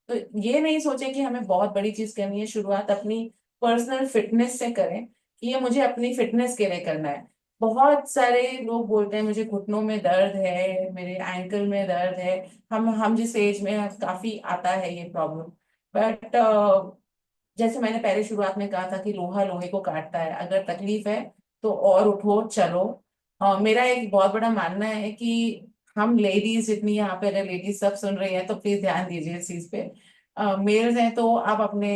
तो ये नहीं सोचे कि हमें बहुत बड़ी चीज करनी है, शुरुआत अपनी पर्सनल फिटनेस से करें कि ये मुझे अपनी फिटनेस के लिए करना है। बहुत सारे लोग बोलते हैं मुझे घुटनों में दर्द है, मेरे एंकल में दर्द है। हम जिस एज में हैं, काफी आता है ये प्रॉब्लम। बट जैसे मैंने पहले शुरुआत में कहा था कि लोहा लोहे को काटता है, अगर तकलीफ है तो और उठो चलो। मेरा एक बहुत बड़ा मानना है कि हम लेडीज जितनी यहाँ पे, अगर लेडीज सब सुन रही हैं तो प्लीज ध्यान दीजिए इस चीज पे। मेल्स हैं तो आप अपने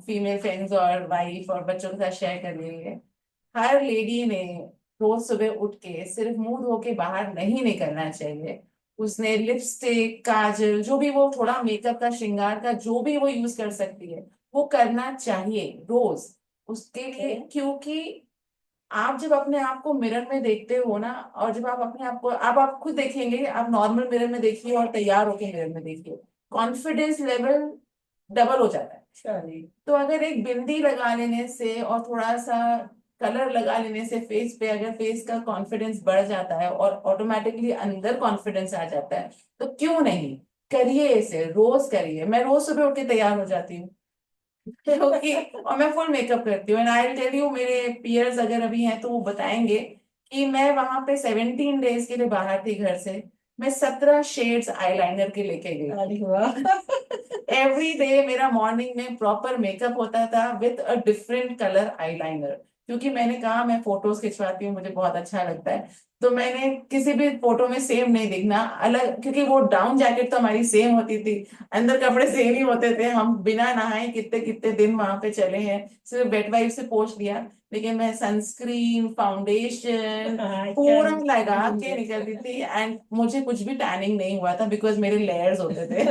फीमेल फ्रेंड्स और वाइफ और बच्चों के साथ शेयर कर लीजिए। हर लेडी ने रोज सुबह उठ के सिर्फ मुंह धो के बाहर नहीं निकलना चाहिए। उसने लिपस्टिक, काजल, जो भी वो थोड़ा मेकअप का, श्रृंगार का जो भी वो यूज कर सकती है वो करना चाहिए रोज उसके लिए। क्योंकि आप जब अपने आप को मिरर में देखते हो ना, और जब आप अपने आप को, अब आप खुद देखेंगे, आप नॉर्मल मिरर में देखिए और तैयार होके मिरर में देखिए, कॉन्फिडेंस लेवल डबल हो जाता है। Surely. तो अगर एक बिंदी लगा लेने से और थोड़ा सा कलर लगा लेने से फेस पे, अगर फेस का कॉन्फिडेंस बढ़ जाता है और ऑटोमेटिकली अंदर कॉन्फिडेंस आ जाता है, तो क्यों नहीं, करिए इसे, रोज करिए। मैं रोज सुबह उठ के तैयार हो जाती हूँ क्योंकि, और मैं फुल मेकअप करती हूँ। एंड आई टेल यू, मेरे पियर्स अगर अभी हैं तो वो बताएंगे कि मैं वहां पे 17 डेज के लिए बाहर थी घर से, मैं 17 शेड्स आईलाइनर के लेके गई। अरे वाह। एवरी डे मेरा मॉर्निंग में प्रॉपर मेकअप होता था with a different colour eyeliner. क्योंकि मैंने कहा मैं फोटोज खिंचवाती हूँ, मुझे बहुत अच्छा लगता है, तो मैंने किसी भी फोटो में सेम नहीं दिखना, अलग, क्योंकि वो डाउन जैकेट तो हमारी सेम होती थी, अंदर कपड़े सेम ही होते थे, हम बिना नहाए कितने कितने दिन वहां पे चले हैं, सिर्फ वेट वाइप से पोंछ लिया। लेकिन मैं सनस्क्रीन, फाउंडेशन I पूरा can लगा के imagine. निकलती थी, एंड मुझे कुछ भी टैनिंग नहीं हुआ था बिकॉज मेरे लेयर्स होते थे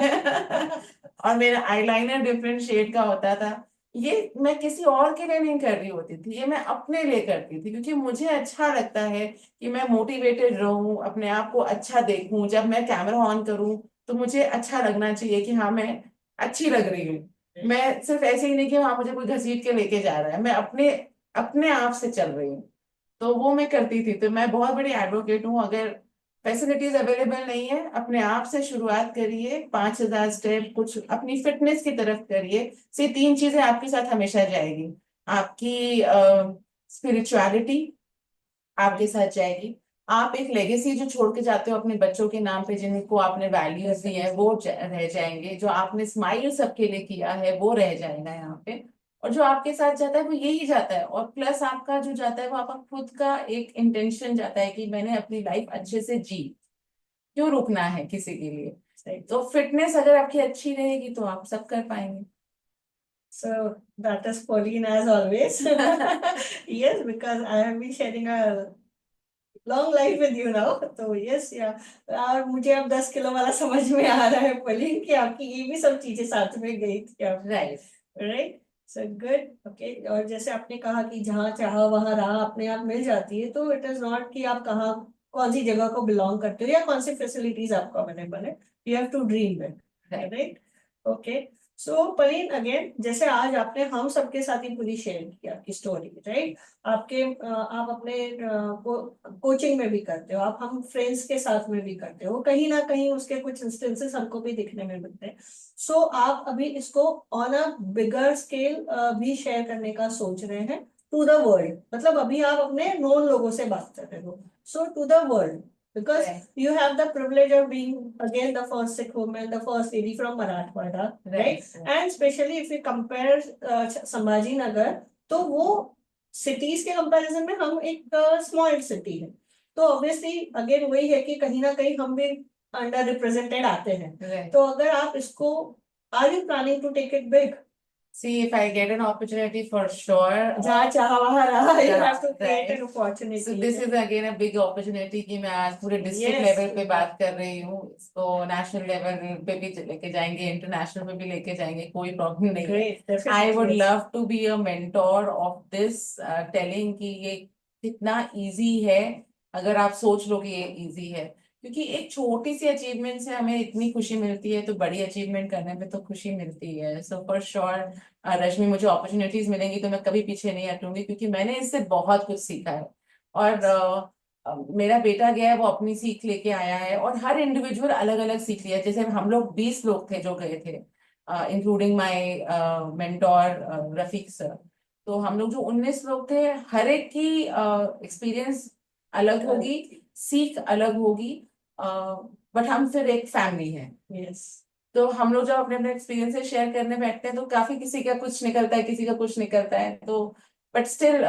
और मेरा आईलाइनर डिफरेंट शेड का होता था। ये मैं किसी और के लिए नहीं कर रही होती थी, ये मैं अपने लिए करती थी, क्योंकि मुझे अच्छा लगता है कि मैं मोटिवेटेड रहूं, अपने आप को अच्छा देखूं, जब मैं कैमरा ऑन करूं तो मुझे अच्छा लगना चाहिए कि हाँ मैं अच्छी लग रही हूँ। मैं सिर्फ ऐसे ही नहीं कि हाँ मुझे कोई घसीट के लेके जा रहा है, मैं अपने अपने आप से चल रही हूँ। तो वो मैं करती थी। तो मैं बहुत बड़ी एडवोकेट हूँ, अगर फैसिलिटीज अवेलेबल नहीं है, अपने आप से शुरुआत करिए, 5,000 स्टेप कुछ अपनी फिटनेस की तरफ करिए। से 3 चीजें आपके साथ हमेशा जाएगी, आपकी स्पिरिचुअलिटी आपके साथ जाएगी, आप एक लेगेसी जो छोड़ के जाते हो अपने बच्चों के नाम पे, जिनको आपने वैल्यूज दी है वो रह जाएंगे, जो आपने स्माइल सबके लिए किया है वो रह जाएगा यहाँ पे, और जो आपके साथ जाता है वो यही जाता है। और प्लस आपका जो जाता है वो आपका खुद का एक इंटेंशन जाता है कि मैंने अपनी लाइफ अच्छे से जी, क्यों रुकना है किसी के लिए। तो फिटनेस अगर आपकी अच्छी रहेगी तो आप सब कर पाएंगे। So that is Pauline as always. Yes, because I have been sharing a long life with you now. तो yes, yeah. और मुझे अब 10 किलो वाला समझ में आ रहा है Pauline कि आपकी ये भी सब चीजें साथ में गई थी आप। Right. Right, so good, okay. और जैसे आपने कहा कि जहाँ चाहा वहाँ राह अपने आप मिल जाती है, तो इट इज नॉट कि आप कहाँ कौन सी जगह को बिलोंग करते हो या कौन सी फैसिलिटीज आपको अवेलेबल है, you have to dream it, right. Okay, so Parleen again, जैसे आज आपने हम सबके साथ ही पूरी शेयर की आपकी स्टोरी, राइट। आपके आप अपने कोचिंग में भी करते हो, आप हम फ्रेंड्स के साथ में भी करते हो, कहीं ना कहीं उसके कुछ इंस्टेंसेस हमको भी दिखने में मिलते हैं। सो आप अभी इसको ऑन अ बिगर स्केल भी शेयर करने का सोच रहे हैं टू द वर्ल्ड, मतलब अभी आप अपने नोन लोगों से बात कर रहे हो, so to the world, because you have the privilege of being again the first Sikh woman, the first lady from Marathwada, right? And especially if we compare Sambhaji Nagar, तो वो cities के comparison में हम एक small city है, तो obviously again वही है कि कहीं ना कहीं हम भी अंडर रिप्रेजेंटेड आते हैं। तो अगर आप इसको, are you planning to take it big? See, if I get an opportunity, for sure. जहाँ चाहा वहाँ रहा, you Yeah, have to create right. an opportunity. So this is again a big opportunity कि मैं आज पूरे डिस्ट्रिक्ट Yes. लेवल पे बात कर रही हूँ, इसको नेशनल लेवल पे भी लेके जाएंगे, इंटरनेशनल पे भी लेके जाएंगे, कोई प्रॉब्लम नहीं है। Great, definitely, I would yes. love to be a mentor of this, telling कि ये कितना इजी है, अगर आप सोच लो कि ये इजी है, क्योंकि एक छोटी सी अचीवमेंट से हमें इतनी खुशी मिलती है, तो बड़ी अचीवमेंट करने पे तो खुशी मिलती है। सो फॉर श्योर रश्मि, मुझे अपॉर्चुनिटीज मिलेंगी तो मैं कभी पीछे नहीं हटूंगी, क्योंकि मैंने इससे बहुत कुछ सीखा है। और मेरा बेटा गया है, वो अपनी सीख लेके आया है, और हर इंडिविजुअल अलग अलग सीख लिया है। जैसे हम लोग 20 लोग थे जो गए थे, including my mentor Rafiq sir, तो हम लोग जो 19 लोग थे, हर एक की एक्सपीरियंस अलग होगी, सीख अलग होगी, बट हम फिर एक फैमिली है। Yes. तो हम लोग जब अपने अपने एक्सपीरियंसेस शेयर करने बैठते हैं तो काफी किसी का कुछ निकलता है, किसी का कुछ निकलता है, तो बट स्टिल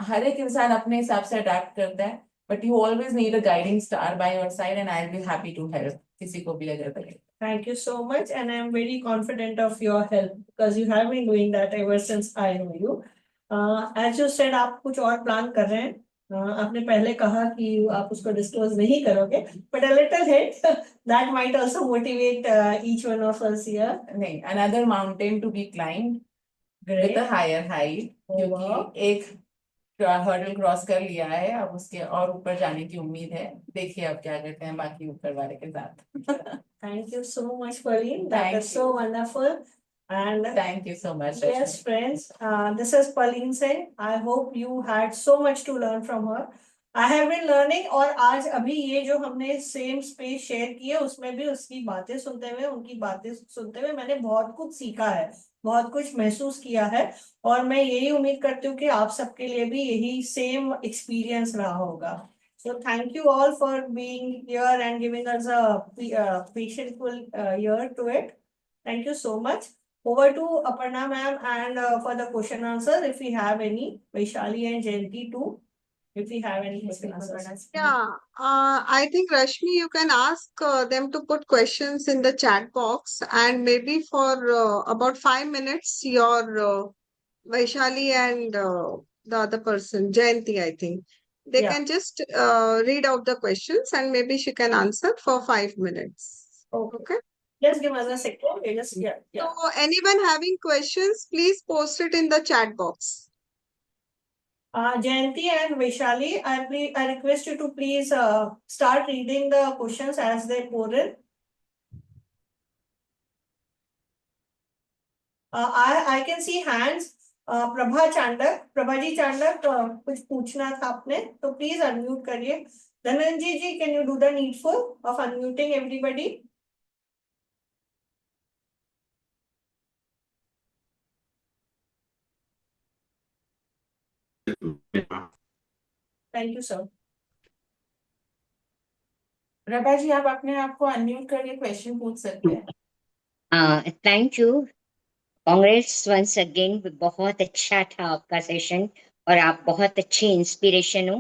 हर एक इंसान अपने हिसाब से अडेप्ट करता है, but you always need a guiding star by your side and I will be happy to help किसी को भी अगर लगे। Thank you so much, and I'm very confident of your help because you have been doing that ever since I know you. As you said, आप कुछ और plan कर रहे हैं. आपने पहले कहा कि आप उसको डिस्क्लोज नहीं करोगे, but a little hint that might also motivate each one of us here. नहीं, another mountain to be climbed with Great. a higher height, Oh, wow. क्योंकि एक हर्डल क्रॉस कर लिया है, अब उसके और ऊपर जाने की उम्मीद है. देखिए अब क्या करते हैं बाकी ऊपर वाले के साथ. Thank you so much, Pauline. That Thank is so wonderful. And Thank you so much. yes, friends, this is Pauline Singh. I hope you had so much to learn from her. I have been learning, और आज अभी ये जो हमने same space share की है उसमें भी उसकी बातें सुनते हुए, उनकी बातें सुनते हुए मैंने बहुत कुछ सीखा है, बहुत कुछ महसूस किया है, और मैं यही उम्मीद करती हूँ कि आप सबके लिए भी यही सेम एक्सपीरियंस रहा होगा. So thank you all for being here and giving us a patientful ear to it. Thank you so much. Over to Aparna ma'am and for the question answer, if we have any, Vaishali and Jayanti too, if we have any question answers. Yeah, I think Rashmi, you can ask them to put questions in the chat box, and maybe for about 5 minutes, your Vaishali and the other person, Jayanti, I think, they Yeah. can just read out the questions and maybe she can answer for 5 minutes. Okay. Okay. Just give us a second. Okay, just yeah. So anyone having questions, please post it in the chat box. Jayanti and Vaishali, I request you to please start reading the questions as they pour in. I can see hands. Prabha Chandak, Prabha ji Chandak, कुछ पूछना था आपने तो please unmute करिए. Dhananjay ji, can you do the needful of unmuting everybody? Thank you sir. Prabha ji, आप अपने आप को अनम्यूट करके क्वेश्चन पूछ सकते हैं. Thank you. Congrats once again. बहुत अच्छा था आपका सेशन और आप बहुत अच्छे इंस्पिरेशन हो.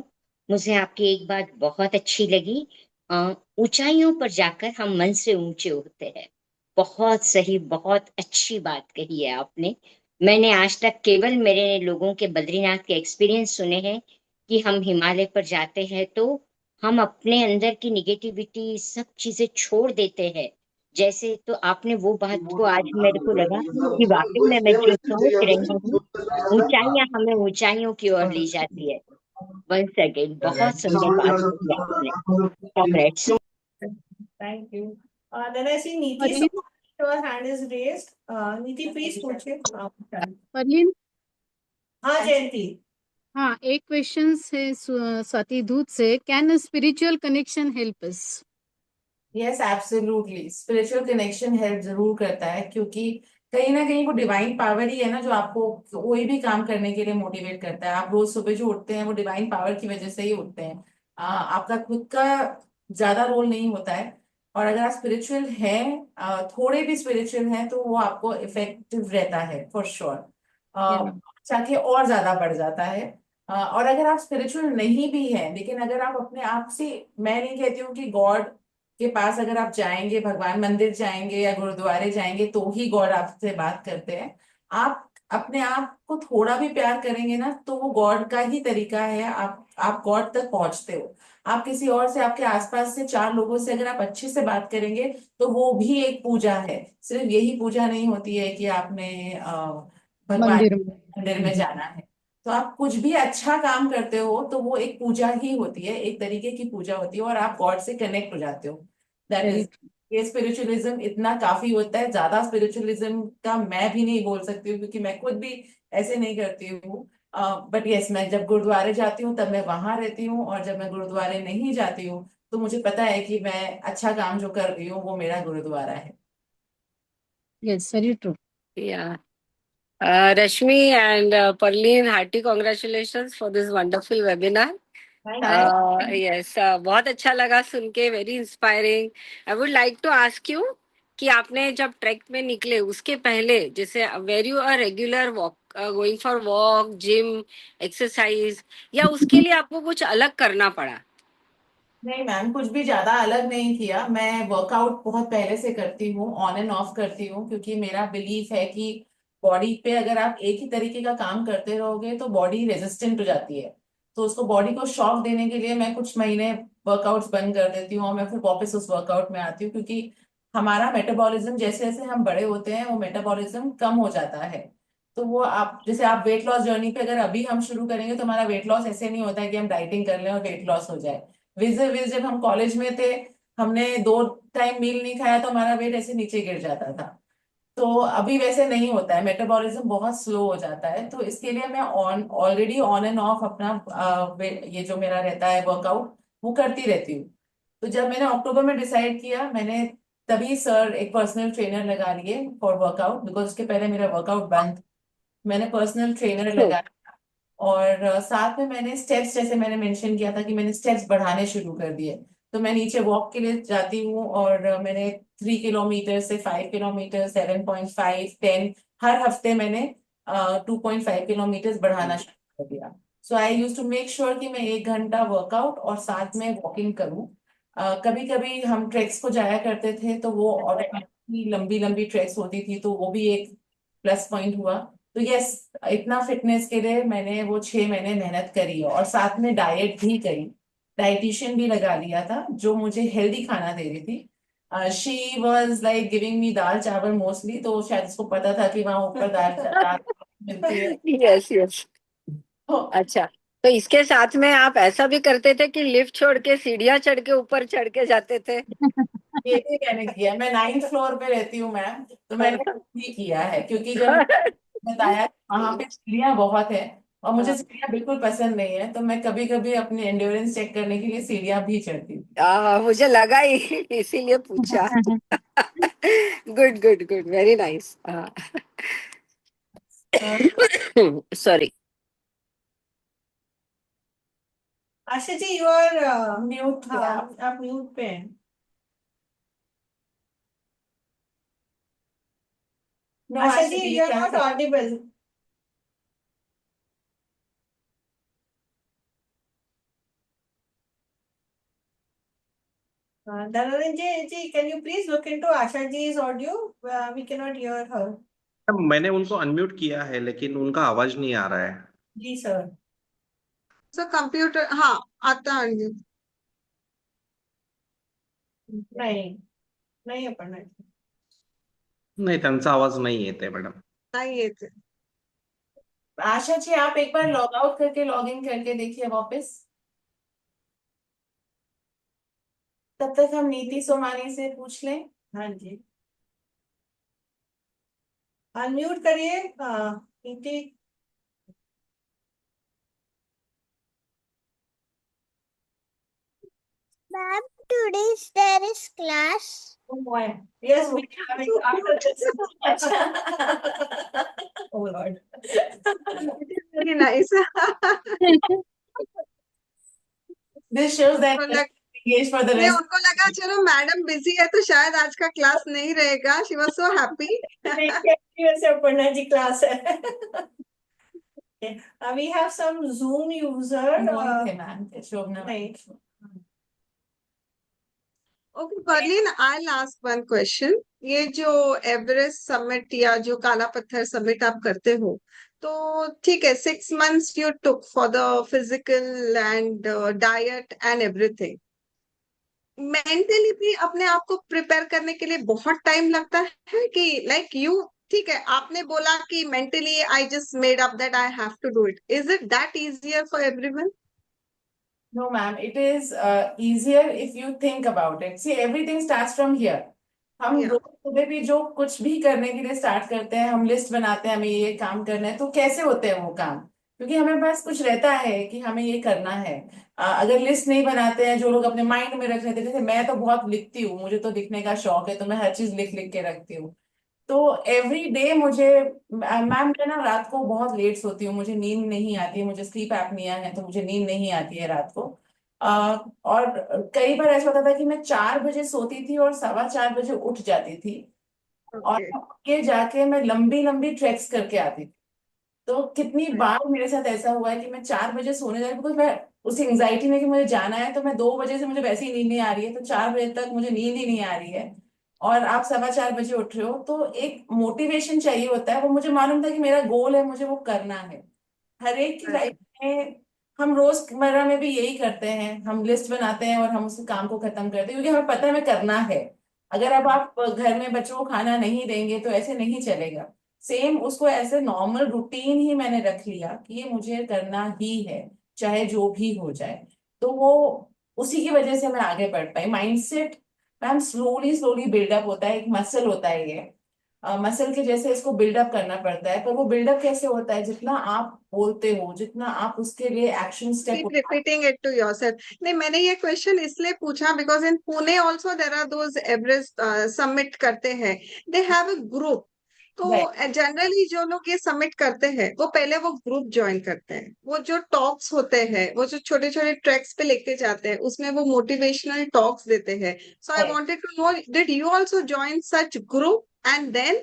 मुझे आपकी एक बात बहुत अच्छी लगी, ऊंचाइयों पर जाकर हम मन से ऊंचे होते हैं. बहुत सही, बहुत अच्छी बात कही है आपने. मैंने आज तक केवल मेरे लोगों के बद्रीनाथ के एक्सपीरियंस सुने हैं कि हम हिमालय पर जाते हैं तो हम अपने अंदर की निगेटिविटी सब चीजें छोड़ देते हैं. जैसे तो आपने वो बात को आज मेरे को लगा कि वाकई में मैं जो सोच रही हूँ, ऊंचाइयां हमें ऊंचाइयों की ओर ले जाती है. वंस अगेन बहुत सुंदर बात की आपने. Congrats. Thank you. Then I see Neeti. Your hand is raised. Neeti, please पूछिए. परलीन, हाँ जयंती. हाँ, एक क्वेश्चन है स्वाति दूत से. Can spiritual connection help us? Yes, absolutely. Spiritual connection help जरूर करता है, क्योंकि कहीं ना कहीं वो डिवाइन पावर ही है ना जो आपको कोई भी काम करने के लिए मोटिवेट करता है. आप रोज सुबह जो उठते हैं वो डिवाइन पावर की वजह से ही उठते हैं. आपका खुद का ज्यादा रोल नहीं होता है. और अगर आप स्पिरिचुअल हैं, थोड़े भी स्पिरिचुअल हैं, तो वो आपको इफेक्टिव रहता है फॉर श्योर. चाहे और ज्यादा बढ़ जाता है. और अगर आप स्पिरिचुअल नहीं भी हैं, लेकिन अगर आप अपने आप से, मैं नहीं कहती हूँ कि गॉड के पास अगर आप जाएंगे, भगवान मंदिर जाएंगे या गुरुद्वारे जाएंगे तो ही गॉड आपसे बात करते हैं. आप अपने आप को थोड़ा भी प्यार करेंगे ना, तो वो गॉड का ही तरीका है. आप गॉड तक पहुंचते हो. आप किसी और से, आपके आसपास से 4 लोगों से अगर आप अच्छे से बात करेंगे तो वो भी एक पूजा है. सिर्फ यही पूजा नहीं होती है कि आपने भगवान मंदिर में. मंदिर में जाना है. तो आप कुछ भी अच्छा काम करते हो तो वो एक पूजा ही होती है, एक तरीके की पूजा होती है, और आप गॉड से कनेक्ट हो जाते हो. दैट इज, ये स्पिरिचुअलिज्म इतना काफी होता है. ज्यादा स्पिरिचुअलिज्म का मैं भी नहीं बोल सकती हूँ, क्योंकि मैं खुद भी ऐसे नहीं करती हूँ. बट यस, मैं जब गुरुद्वारे जाती हूँ तब मैं वहां रहती हूँ, और जब मैं गुरुद्वारे नहीं जाती हूँ तो मुझे पता है कि मैं अच्छा काम जो कर रही हूँ वो मेरा गुरुद्वारा है. Yes, very true. Yeah. Rashmi and Parleen, hearty congratulations for this wonderful webinar. Yes, बहुत अच्छा लगा सुन के, very inspiring. I would like to ask you कि आपने जब ट्रैक में निकले उसके पहले, जैसे where you are regular walk, going for walk, gym, exercise, या उसके लिए आपको कुछ अलग करना पड़ा? नहीं मैम, कुछ भी ज्यादा अलग नहीं किया। मैं वर्कआउट बहुत पहले से करती हूँ, ऑन एंड ऑफ करती हूँ, क्योंकि मेरा बिलीफ है कि बॉडी पे अगर आप एक ही तरीके का काम करते रहोगे तो बॉडी रेजिस्टेंट हो जाती है। तो उसको, बॉडी को शॉक देने के लिए मैं कुछ महीने वर्कआउट्स बंद कर देती हूँ और मैं फिर वापस उस वर्कआउट में आती हूँ, क्योंकि हमारा मेटाबॉलिज्म जैसे जैसे हम बड़े होते हैं वो मेटाबॉलिज्म कम हो जाता है। तो वो, आप जैसे आप वेट लॉस जर्नी पे अगर अभी हम शुरू करेंगे तो हमारा वेट लॉस ऐसे नहीं होता है कि हम डाइटिंग कर लें और वेट लॉस हो जाए। विज विज जब हम कॉलेज में थे, हमने 2 टाइम मील नहीं खाया तो हमारा वेट ऐसे नीचे गिर जाता था। तो अभी वैसे नहीं होता है, मेटाबॉलिज्म बहुत स्लो हो जाता है। तो इसके लिए मैं ऑलरेडी ऑन एंड ऑफ अपना ये जो मेरा रहता है वर्कआउट, वो करती रहती हूँ। तो जब मैंने अक्टूबर में डिसाइड किया, मैंने तभी सर एक पर्सनल ट्रेनर लगा लिए फॉर वर्कआउट, बिकॉज उसके पहले मेरा वर्कआउट बंद। मैंने पर्सनल ट्रेनर लगा, और साथ में मैंने स्टेप्स, जैसे मैंने मेंशन किया था कि मैंने स्टेप्स बढ़ाने शुरू कर दिए। तो मैं नीचे वॉक के लिए जाती हूँ, और मैंने 3 किलोमीटर से 5 किलोमीटर, 7.5, 10, हर हफ्ते मैंने 2.5 किलोमीटर बढ़ाना शुरू कर दिया। सो आई यूज टू मेक श्योर कि मैं 1 घंटा वर्कआउट और साथ में वॉकिंग करूँ। कभी कभी हम ट्रैक्स को जाया करते थे, तो वो ऑटोमेटिकली लंबी लंबी ट्रैक्स होती थी, तो वो भी एक प्लस पॉइंट हुआ। तो यस, इतना फिटनेस के लिए मैंने वो 6 महीने मेहनत करी है, और साथ में डाइट भी करी। डाइटिशियन भी लगा लिया था जो मुझे हेल्दी खाना दे रही थी। She was like giving me dal chawal mostly, तो शायद उसको पता था कि वहां ऊपर दाल दाल मिलती है। Yes yes. तो अच्छा, तो इसके साथ में आप ऐसा भी करते थे कि लिफ्ट छोड़ के सीढ़ियां चढ़ के ऊपर चढ़ के जाते थे? ये भी मैंने किया। मैं 9th फ्लोर पे रहती हूँ मैम, तो मैंने भी किया है, क्योंकि जब बताया वहां पे सीढ़ियाँ बहुत है, और मुझे सीढ़ियाँ बिल्कुल पसंद नहीं है, तो मैं कभी कभी अपनी एंड्योरेंस चेक करने के लिए सीढ़ियाँ भी चढ़ती हूँ। मुझे लगा ही, इसीलिए पूछा। Good good good, very nice. Sorry. Asha ji, you are mute हाँ, किया। आप म्यूट पे हैं। नो आशा आशा जी, जी, यू आर क्या not audible. Dhananjay ji, can you please look into Asha ji's audio? We cannot hear her. मैंने उनको अनम्यूट किया है लेकिन उनका आवाज नहीं आ रहा है। जी सर। सर कंप्यूटर, हाँ, आता है। नहीं, नाही आपण नाही. नाही, त्यांचा आवाज नाही येते मॅडम। नहीं ये थे। आशा जी, आप एक बार लॉग आउट करके लॉग इन करके देखिए वापस। तब तक हम नीति सोमानी से पूछ लें। हाँ जी, अनम्यूट करिए। हाँ, नीति। Ma'am, today's there is class. Oh boy. Yes, we have it after this. Oh Lord. Very nice. This shows that उनको engaged for the rest. उनको लगा चलो मैडम बिजी है तो शायद आज का क्लास नहीं रहेगा। She was so happy. वैसे अपर्णा जी क्लास है। Okay. We have some Zoom user. Mohit है मैम, शोभना नहीं. Okay Parleen, I ask one question. ये जो एवरेस्ट समिट या जो काला पत्थर समिट आप करते हो, तो ठीक है, 6 months you took for the physical and diet and everything. Mentally भी अपने आप को प्रिपेयर करने के लिए बहुत टाइम लगता है कि लाइक यू, ठीक है, आपने बोला कि mentally I just made up that I have to do it, is it that easier for everyone? No, ma'am, it is easier if you think about it. See, everything starts from here. हम या रोज सुबह भी जो कुछ भी करने के लिए स्टार्ट करते हैं, हम लिस्ट बनाते हैं, हमें ये काम करना है, तो कैसे होते हैं वो काम? क्योंकि हमें पास कुछ रहता है कि हमें ये करना है। अगर लिस्ट नहीं बनाते हैं, जो लोग अपने माइंड में रख लेते हैं, जैसे मैं तो बहुत लिखती हूँ, मुझे तो लिखने का शौक है, तो मैं हर चीज लिख लिख के रखती हूँ। तो एवरी डे मुझे, मैम, मैं ना रात को बहुत लेट सोती हूँ, मुझे नींद नहीं आती है, मुझे स्लीप एपनिया है, तो मुझे नींद नहीं आती है रात को। और कई बार ऐसा होता था कि मैं 4 बजे सोती थी और 4:15 बजे उठ जाती थी, और Okay. के जाके मैं लंबी लंबी ट्रैक्स करके आती थी। तो कितनी बार मेरे साथ ऐसा हुआ है कि मैं 4 बजे सोने जा रही हूँ, बिकॉज मैं उस एंग्जाइटी में कि मुझे जाना है, तो मैं 2 बजे से मुझे वैसे ही नींद नहीं आ रही है, तो 4 बजे तक मुझे नींद ही नहीं आ रही है, और आप 4:15 बजे उठ रहे हो, तो एक मोटिवेशन चाहिए होता है। वो मुझे मालूम था कि मेरा गोल है, मुझे वो करना है। हर एक की लाइफ में हम रोजमर्रा में भी यही करते हैं, हम लिस्ट बनाते हैं और हम उस काम को खत्म करते हैं, क्योंकि हमें पता है हमें करना है। अगर अब आप घर में बच्चों को खाना नहीं देंगे तो ऐसे नहीं चलेगा। सेम उसको ऐसे नॉर्मल रूटीन ही मैंने रख लिया कि ये मुझे करना ही है, चाहे जो भी हो जाए। तो वो उसी की वजह से मैं आगे बढ़ पाई। Mindset ma'am slowly slowly build up होता है, एक मसल होता है ये। मसल के जैसे इसको बिल्डअप करना पड़ता है, पर वो बिल्डअप कैसे होता है, जितना आप बोलते हो, जितना आप उसके लिए action step Keep repeating it to yourself. नहीं, मैंने ये क्वेश्चन इसलिए पूछा because in Pune also there are those Everest summit करते हैं, दे हैव अ ग्रुप। तो उठाए। जनरली जो लोग ये सबमिट करते हैं वो पहले वो ग्रुप ज्वाइन करते हैं, वो जो टॉक्स होते हैं, वो जो छोटे छोटे ट्रैक्स पे लेके जाते हैं, उसमें वो मोटिवेशनल टॉक्स देते हैं। So I wanted to know, did you also join such group and then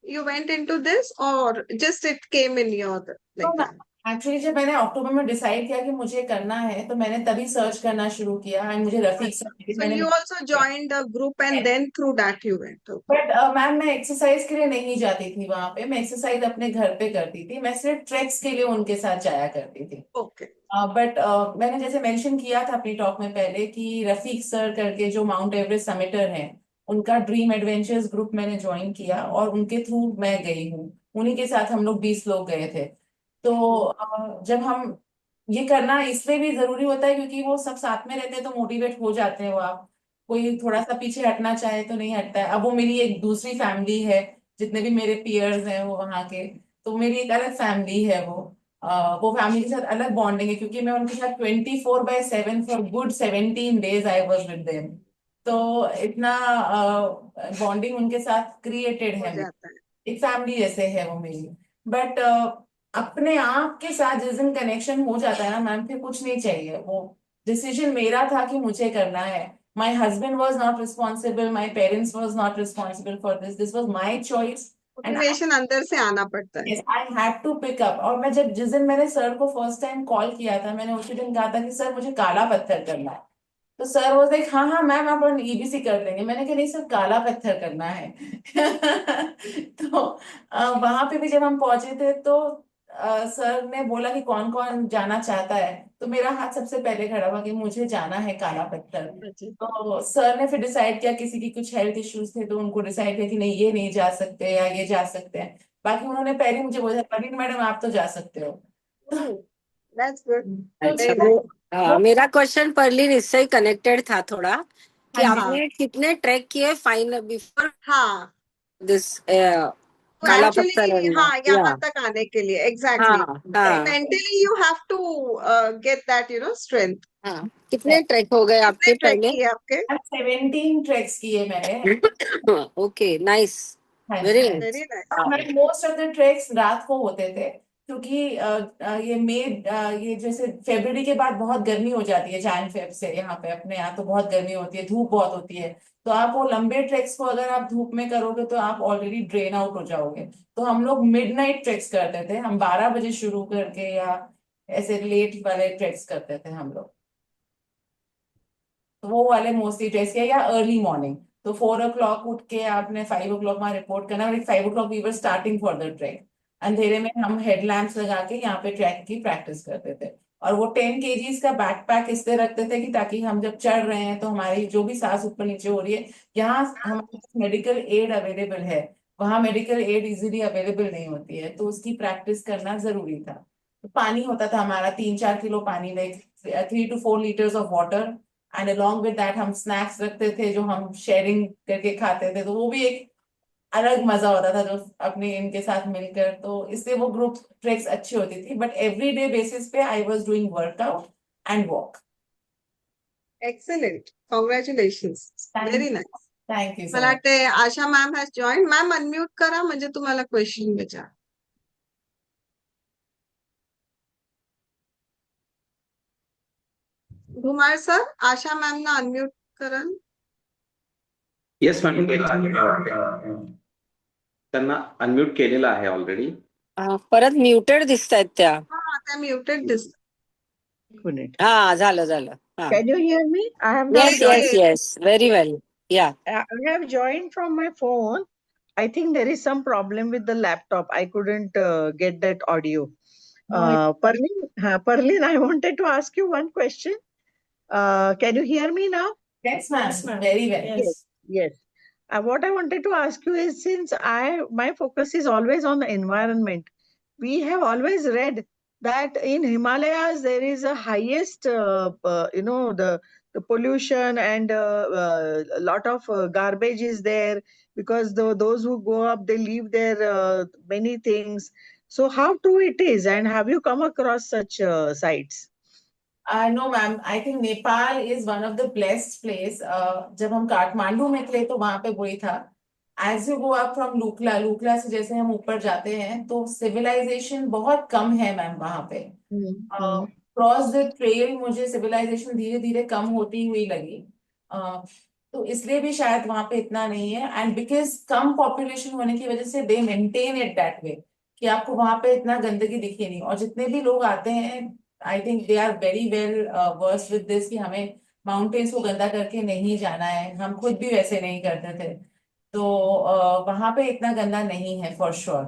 you went into this, or just it came in your like तो that? एक्चुअली जब मैंने अक्टूबर में डिसाइड किया कि मुझे करना है, तो मैंने तभी सर्च करना शुरू किया, एंड मुझे रफीक सर मिले, So मैंने you also joined the group and then through that you went. Okay. But ma'am मैं एक्सरसाइज के लिए नहीं जाती थी वहां पे, मैं एक्सरसाइज अपने घर पे करती थी, मैं सिर्फ ट्रैक्स के लिए उनके साथ जाया करती थी। Okay. बट मैंने जैसे मेंशन किया था अपनी टॉक में पहले कि रफीक सर करके जो माउंट एवरेस्ट समिटर हैं, उनका ड्रीम एडवेंचर्स ग्रुप मैंने ज्वाइन किया, और उनके थ्रू मैं गई हूँ। उन्हीं के साथ हम लोग 20 लोग गए थे। तो जब हम ये करना इसलिए भी जरूरी होता है क्योंकि वो सब साथ में रहते हैं, तो मोटिवेट हो जाते हैं वो। आप कोई थोड़ा सा पीछे हटना चाहे तो नहीं हटता है। अब वो मेरी एक दूसरी फैमिली है, जितने भी मेरे पियर्स हैं वो वहाँ के, तो मेरी एक अलग फैमिली है वो। वो फैमिली के साथ अलग बॉन्डिंग है, क्योंकि मैं उनके साथ 24/7 for good 17 days I was with them. तो इतना बॉन्डिंग उनके साथ क्रिएटेड हो है मेरी, जाता है। एक फैमिली जैसे है वो मेरी। बट अपने आप के साथ जिस दिन कनेक्शन हो जाता है ना मैम, फिर कुछ नहीं चाहिए। वो डिसीजन मेरा था कि मुझे करना है। My husband was not responsible, my parents was not responsible for this, this was my choice, and motivation अंदर से आना पड़ता है। I had to pick up. और मैं जब जिस दिन मैंने सर को फर्स्ट टाइम कॉल किया था, मैंने उसी दिन कहा था कि सर मुझे काला पत्थर करना है। तो सर वो लाइक हाँ हाँ मैम आप ईबीसी कर लेंगे। मैंने कहा नहीं सर, काला पत्थर करना है। तो वहां पे भी जब हम पहुंचे थे, तो सर ने बोला कि कौन कौन जाना चाहता है, तो मेरा हाथ सबसे पहले खड़ा हुआ कि मुझे जाना है काला पत्थर। अच्छा। तो सर ने फिर डिसाइड किया, किसी की कुछ हेल्थ इश्यूज थे तो उनको डिसाइड किया कि नहीं ये नहीं जा सकते या ये जा सकते हैं। बाकी उन्होंने पहले मुझे बोला, परवीन मैडम आप तो जा सकते हो। That's good. अच्छा Very nice. मेरा क्वेश्चन परलीन इससे ही कनेक्टेड था थोड़ा, कि हाँ जी। हाँ आपने कितने ट्रैक किए फाइनल बिफोर हाँ, दिस तो काला पत्थर एक्चुअली हाँ या यहाँ तक आने के लिए हाँ एग्जैक्टली हाँ mentally you have to get that strength. हाँ कितने ट्रैक हो गए कितने आपके ट्रैक पहले? किए आपके? 17 ट्रैक्स किए मैंने। ओके नाइस, हाँ वेरी जी। Very nice. Nice. Most of the tracks रात को होते थे, क्योंकि ये मई, ये जैसे फरवरी के बाद बहुत गर्मी हो जाती है, जैन फेब से यहाँ पे अपने यहाँ तो बहुत गर्मी होती है, धूप बहुत होती है। तो आप वो लंबे ट्रैक्स को अगर आप धूप में करोगे तो आप ऑलरेडी ड्रेन आउट हो जाओगे। तो हम लोग मिडनाइट ट्रैक्स करते थे, हम 12 बजे शुरू करके, या ऐसे लेट वाले ट्रैक्स करते थे हम लोग। तो वो वाले मोस्टली ट्रेस किया, या अर्ली मॉर्निंग। तो 4 o'clock उठ के आपने 5 o'clock वहां रिपोर्ट करना, और 5 o'clock we were starting for the track. अंधेरे में हम हेडलैम्प्स लगा के यहाँ पे ट्रैक की प्रैक्टिस करते थे। और वो 10 kgs का बैकपैक इसलिए रखते थे कि ताकि हम जब चढ़ रहे हैं तो हमारी जो भी सांस ऊपर नीचे हो रही है, यहाँ हमारे पास मेडिकल एड अवेलेबल है, वहां मेडिकल एड इजीली अवेलेबल नहीं होती है, तो उसकी प्रैक्टिस करना जरूरी था। तो पानी होता था हमारा 3-4 किलो पानी, like 3 to 4 liters of water, and along with that हम स्नैक्स रखते थे जो हम शेयरिंग करके खाते थे। तो वो भी एक अलग मजा होता था जो अपने इनके साथ मिलकर, तो इससे वो ग्रुप ट्रेक्स अच्छी होती थी। बट एवरी डे बेसिस पे I was doing workout and walk. Excellent. Congratulations. Thank Very nice. Thank you so मला मच। वाटते Asha ma'am has join. Ma'am unmute करा म्हणजे तुम्हाला क्वेश्चन विचार. धुमाळ सर, आशा मॅम ना अनम्यूट करा. येस मॅम, त्यांना अनम्यूट केलेलं आहे ऑलरेडी. परत म्युटेड दिसतायत त्या. हा, त्या म्युटेड दिसतात. एक minute. हा, झालं. हा. Can you hear me? I have not Yes, joined. yes. Very well. Yeah. I have joined from my phone. I think there is some problem with the laptop. I couldn't get that audio. Parlin, I wanted to ask you one question. Can you hear me now? Yes, ma'am. Yes, ma'am. Very well. Yes. Yes. What I wanted to ask you is, since my focus is always on the environment, we have always read that in Himalayas there is a highest, the pollution and a lot of garbage is there, because those who go up, they leave their many things. So how true it is, and have you come across such sites? No, ma'am. I think Nepal is one of the blessed place. जब हम काठमांडू में थे तो वहां पे वही था. As you go up from Lukla, Lukla से जैसे हम ऊपर जाते हैं तो सिविलाइजेशन बहुत कम है मैम वहां पे. क्रॉस द ट्रेल मुझे सिविलाइजेशन धीरे धीरे कम होती हुई लगी. तो इसलिए भी शायद वहां पे इतना नहीं है. एंड बिकॉज कम पॉपुलेशन होने की वजह से दे मेंटेन इट दैट वे कि आपको वहां पे इतना गंदगी दिखे नहीं. और जितने भी लोग आते हैं, I think they are very well versed with this कि हमें माउंटेन्स को गंदा करके नहीं जाना है. हम खुद भी वैसे नहीं करते थे. तो वहां पे इतना गंदा नहीं है फॉर श्योर.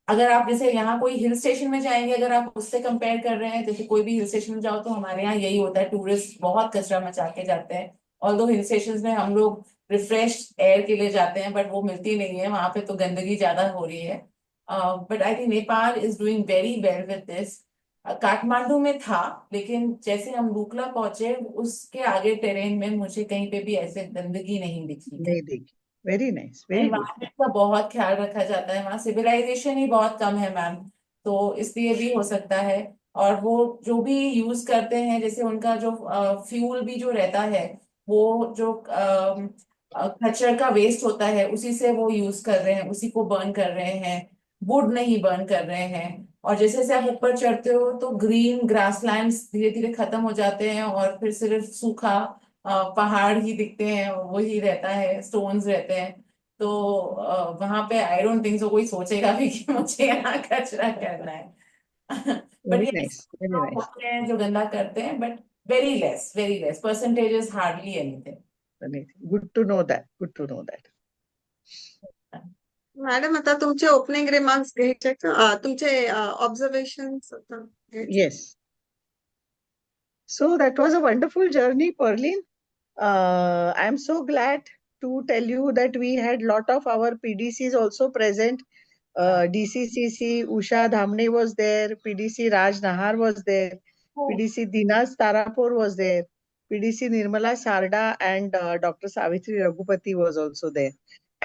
अगर आप जैसे यहाँ कोई हिल स्टेशन में जाएंगे, अगर आप उससे कंपेयर कर रहे हैं, जैसे कोई भी हिल स्टेशन में जाओ तो हमारे यहाँ यही होता है, टूरिस्ट बहुत कचरा मचा के जाते हैं. ऑल्दो हिल स्टेशन में हम लोग रिफ्रेश एयर के लिए जाते हैं, बट वो मिलती नहीं है वहां पे, तो गंदगी ज्यादा हो रही है. But I think Nepal is doing very well with this. Kathmandu में था, लेकिन जैसे हम लुकला पहुंचे उसके आगे टेरेन में मुझे कहीं पे भी ऐसे गंदगी नहीं दिखी. नहीं देखी. Very nice, very good. Environment का बहुत ख्याल रखा जाता है वहाँ. सिविलाइजेशन ही बहुत कम है मैम, तो इसलिए भी हो सकता है. और वो जो भी यूज करते हैं, जैसे उनका जो फ्यूल भी जो रहता है, वो जो कचरा का वेस्ट होता है उसी से वो यूज कर रहे हैं, उसी को बर्न कर रहे हैं. वुड नहीं बर्न कर रहे हैं. और जैसे जैसे आप ऊपर चढ़ते हो तो ग्रीन ग्रासलैंड्स धीरे धीरे खत्म हो जाते हैं और फिर सिर्फ सूखा पहाड़ ही दिखते हैं, वही रहता है, स्टोन्स रहते हैं. तो वहां पे आई डोंट थिंक सो कोई सोचेगा भी कि मुझे यहाँ कचरा करना है. But Very yes, nice, very लोग nice. होते हैं जो गंदा करते हैं, but very less percentage is hardly anything. Good to know that. Good to know that. Madam, आता तुमचे ओपनिंग रिमार्क्स घ्यायचे का? तुमचे ऑब्झर्वेशन घ्यायचे? Yes. So that was a wonderful journey, Perlin. I am so glad to tell you that we had lot of our PDCs also present. DCCC Usha Dhamne was there, PDC Raj Nahar was there, PDC Dinas Tarapur was there, PDC Nirmala Sarda and Dr. Savitri Raghupati was also there.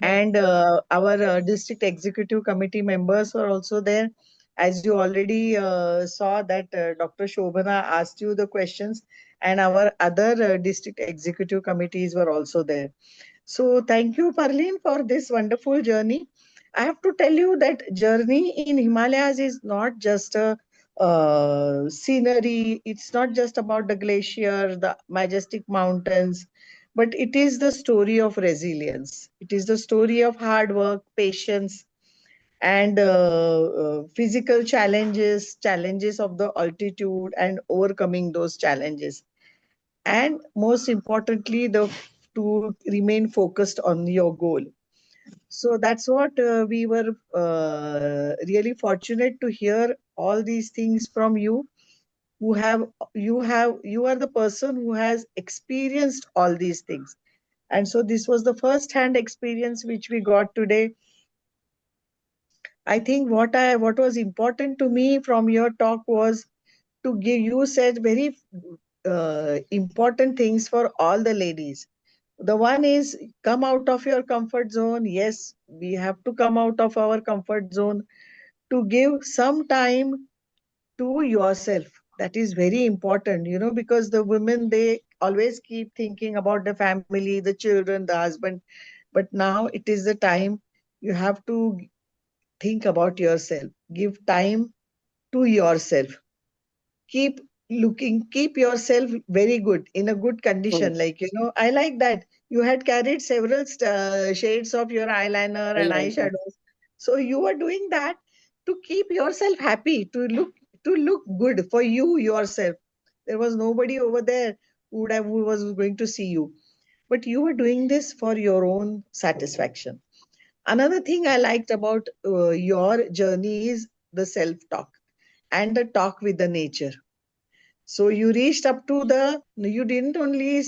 And our district executive committee members were also there. As you already saw that Dr. Shobhana asked you the questions, and our other district executive committees were also there. So thank you, Parlin, for this wonderful journey. I have to tell you that journey in Himalayas is not just a scenery. It's not just about the glacier, the majestic mountains, but it is the story of resilience. It is the story of hard work, patience, and physical challenges of the altitude, and overcoming those challenges. And most importantly, to remain focused on your goal. So that's what we were really fortunate to hear all these things from you, you are the person who has experienced all these things. And so this was the first hand experience which we got today. I think what was important to me from your talk was to give, you said very important things for all the ladies. The one is, come out of your comfort zone. Yes, we have to come out of our comfort zone to give some time to yourself. That is very important, because the women, they always keep thinking about the family, the children, the husband. But now it is the time you have to think about yourself. Give time to yourself. Keep keep yourself very good, in a good condition. Like, I like that. You had carried several shades of your eyeliner and eyeshadows. So you were doing that to keep yourself happy, to look good for you yourself. There was nobody over there who was going to see you. But you were doing this for your own satisfaction. Another thing I liked about your journey is the self-talk and the talk with the nature. So you reached up to you didn't only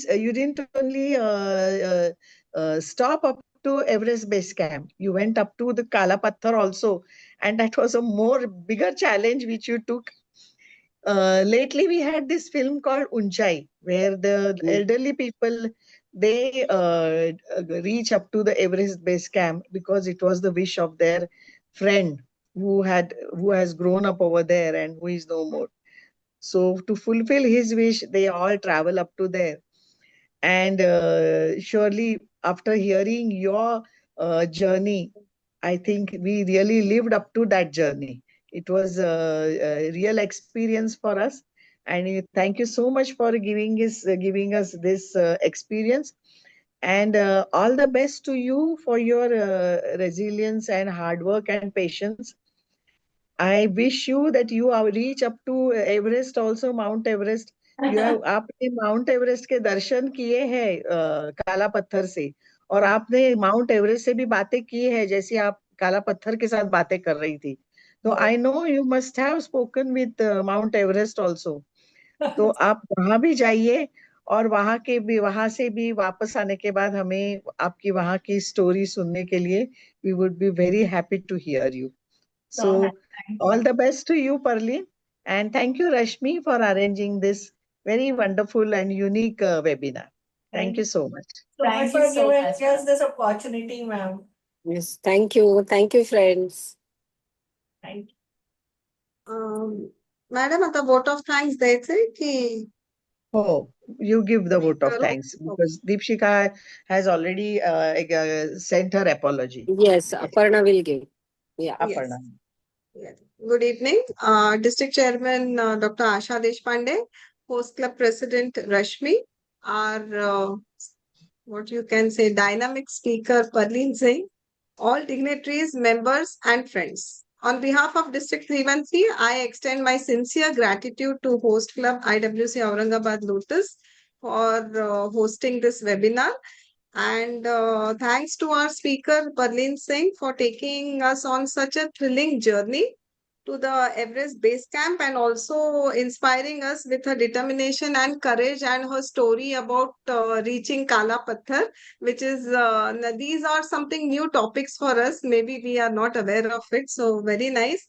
stop up to Everest Base Camp. You went up to the Kala Patthar also, and that was a bigger challenge which you took. Lately, we had this film called Unchai, where the elderly people, they reach up to the Everest Base Camp because it was the wish of their friend who has grown up over there and who is no more. So to fulfill his wish, they all travel up to there. And surely, after hearing your journey, I think we really lived up to that journey. It was a real experience for us. And thank you so much for giving us this experience. And all the best to you for your resilience and hard work and patience. I wish you that you reach up to Everest also, Mount Everest. आपने mount Everest के दर्शन किए हैं काला पत्थर से, और आपने mount Everest से भी बातें की है जैसे आप काला पत्थर के साथ बातें कर रही थी. तो I know you must have spoken with mount Everest also. तो आप वहां भी जाइए, और वहां से भी वापस आने के बाद हमें आपकी वहां की स्टोरी सुनने के लिए we would be very happy to hear you. So, all the best to you, Parleen. And thank you, Rashmi, for arranging this very wonderful and unique webinar. Thank you so much. So much Thank for you so giving much, us this opportunity, ma'am. Yes, thank you. Thank you, friends. Thank you. Madam आता vote of thanks द्यायचंय की Oh, you give the vote of Karo? thanks because Deepshika has already sent her apology. Yes, Aparna will give. Yeah. Aparna. Yes. Good evening, District Chairman Dr. Asha Deshpande, Host Club President Rashmi, our what you can say dynamic speaker Parleen Singh, all dignitaries, members, and friends. On behalf of District 313, I extend my sincere gratitude to Host Club IWC Aurangabad Lotus for hosting this webinar. And thanks to our speaker Parleen Singh for taking us on such a thrilling journey to the Everest Base Camp, and also inspiring us with her determination and courage and her story about reaching Kala Patthar, which is these are something new topics for us. Maybe we are not aware of it. So very nice.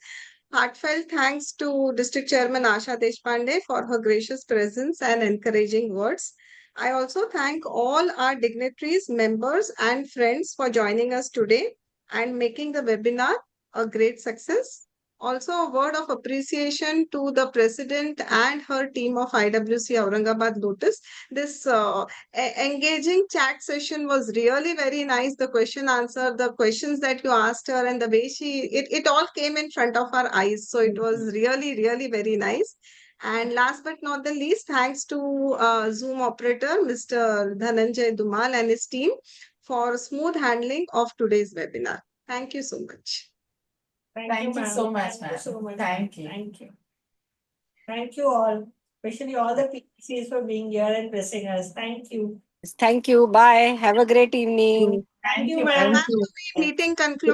Heartfelt thanks to District Chairman Asha Deshpande for her gracious presence and encouraging words. I also thank all our dignitaries, members, and friends for joining us today and making the webinar a great success. Also, a word of appreciation to the president and her team of IWC Aurangabad Lotus. This engaging chat session was really very nice. The question answer, the questions that you asked her, and the way it all came in front of our eyes. So it was really, really very nice. And last but not the least, thanks to Zoom operator, Mr. Dhananjay Dumal and his team for smooth handling of today's webinar. Thank you so much. Thank you ma'am. so much, Thank you so ma'am. much. Thank you. Thank you. Thank you all, especially all the PCs for being here and blessing us. Thank you. Thank you. Bye. Have a great evening. Thank you, ma'am. ma'am. Meeting concluded.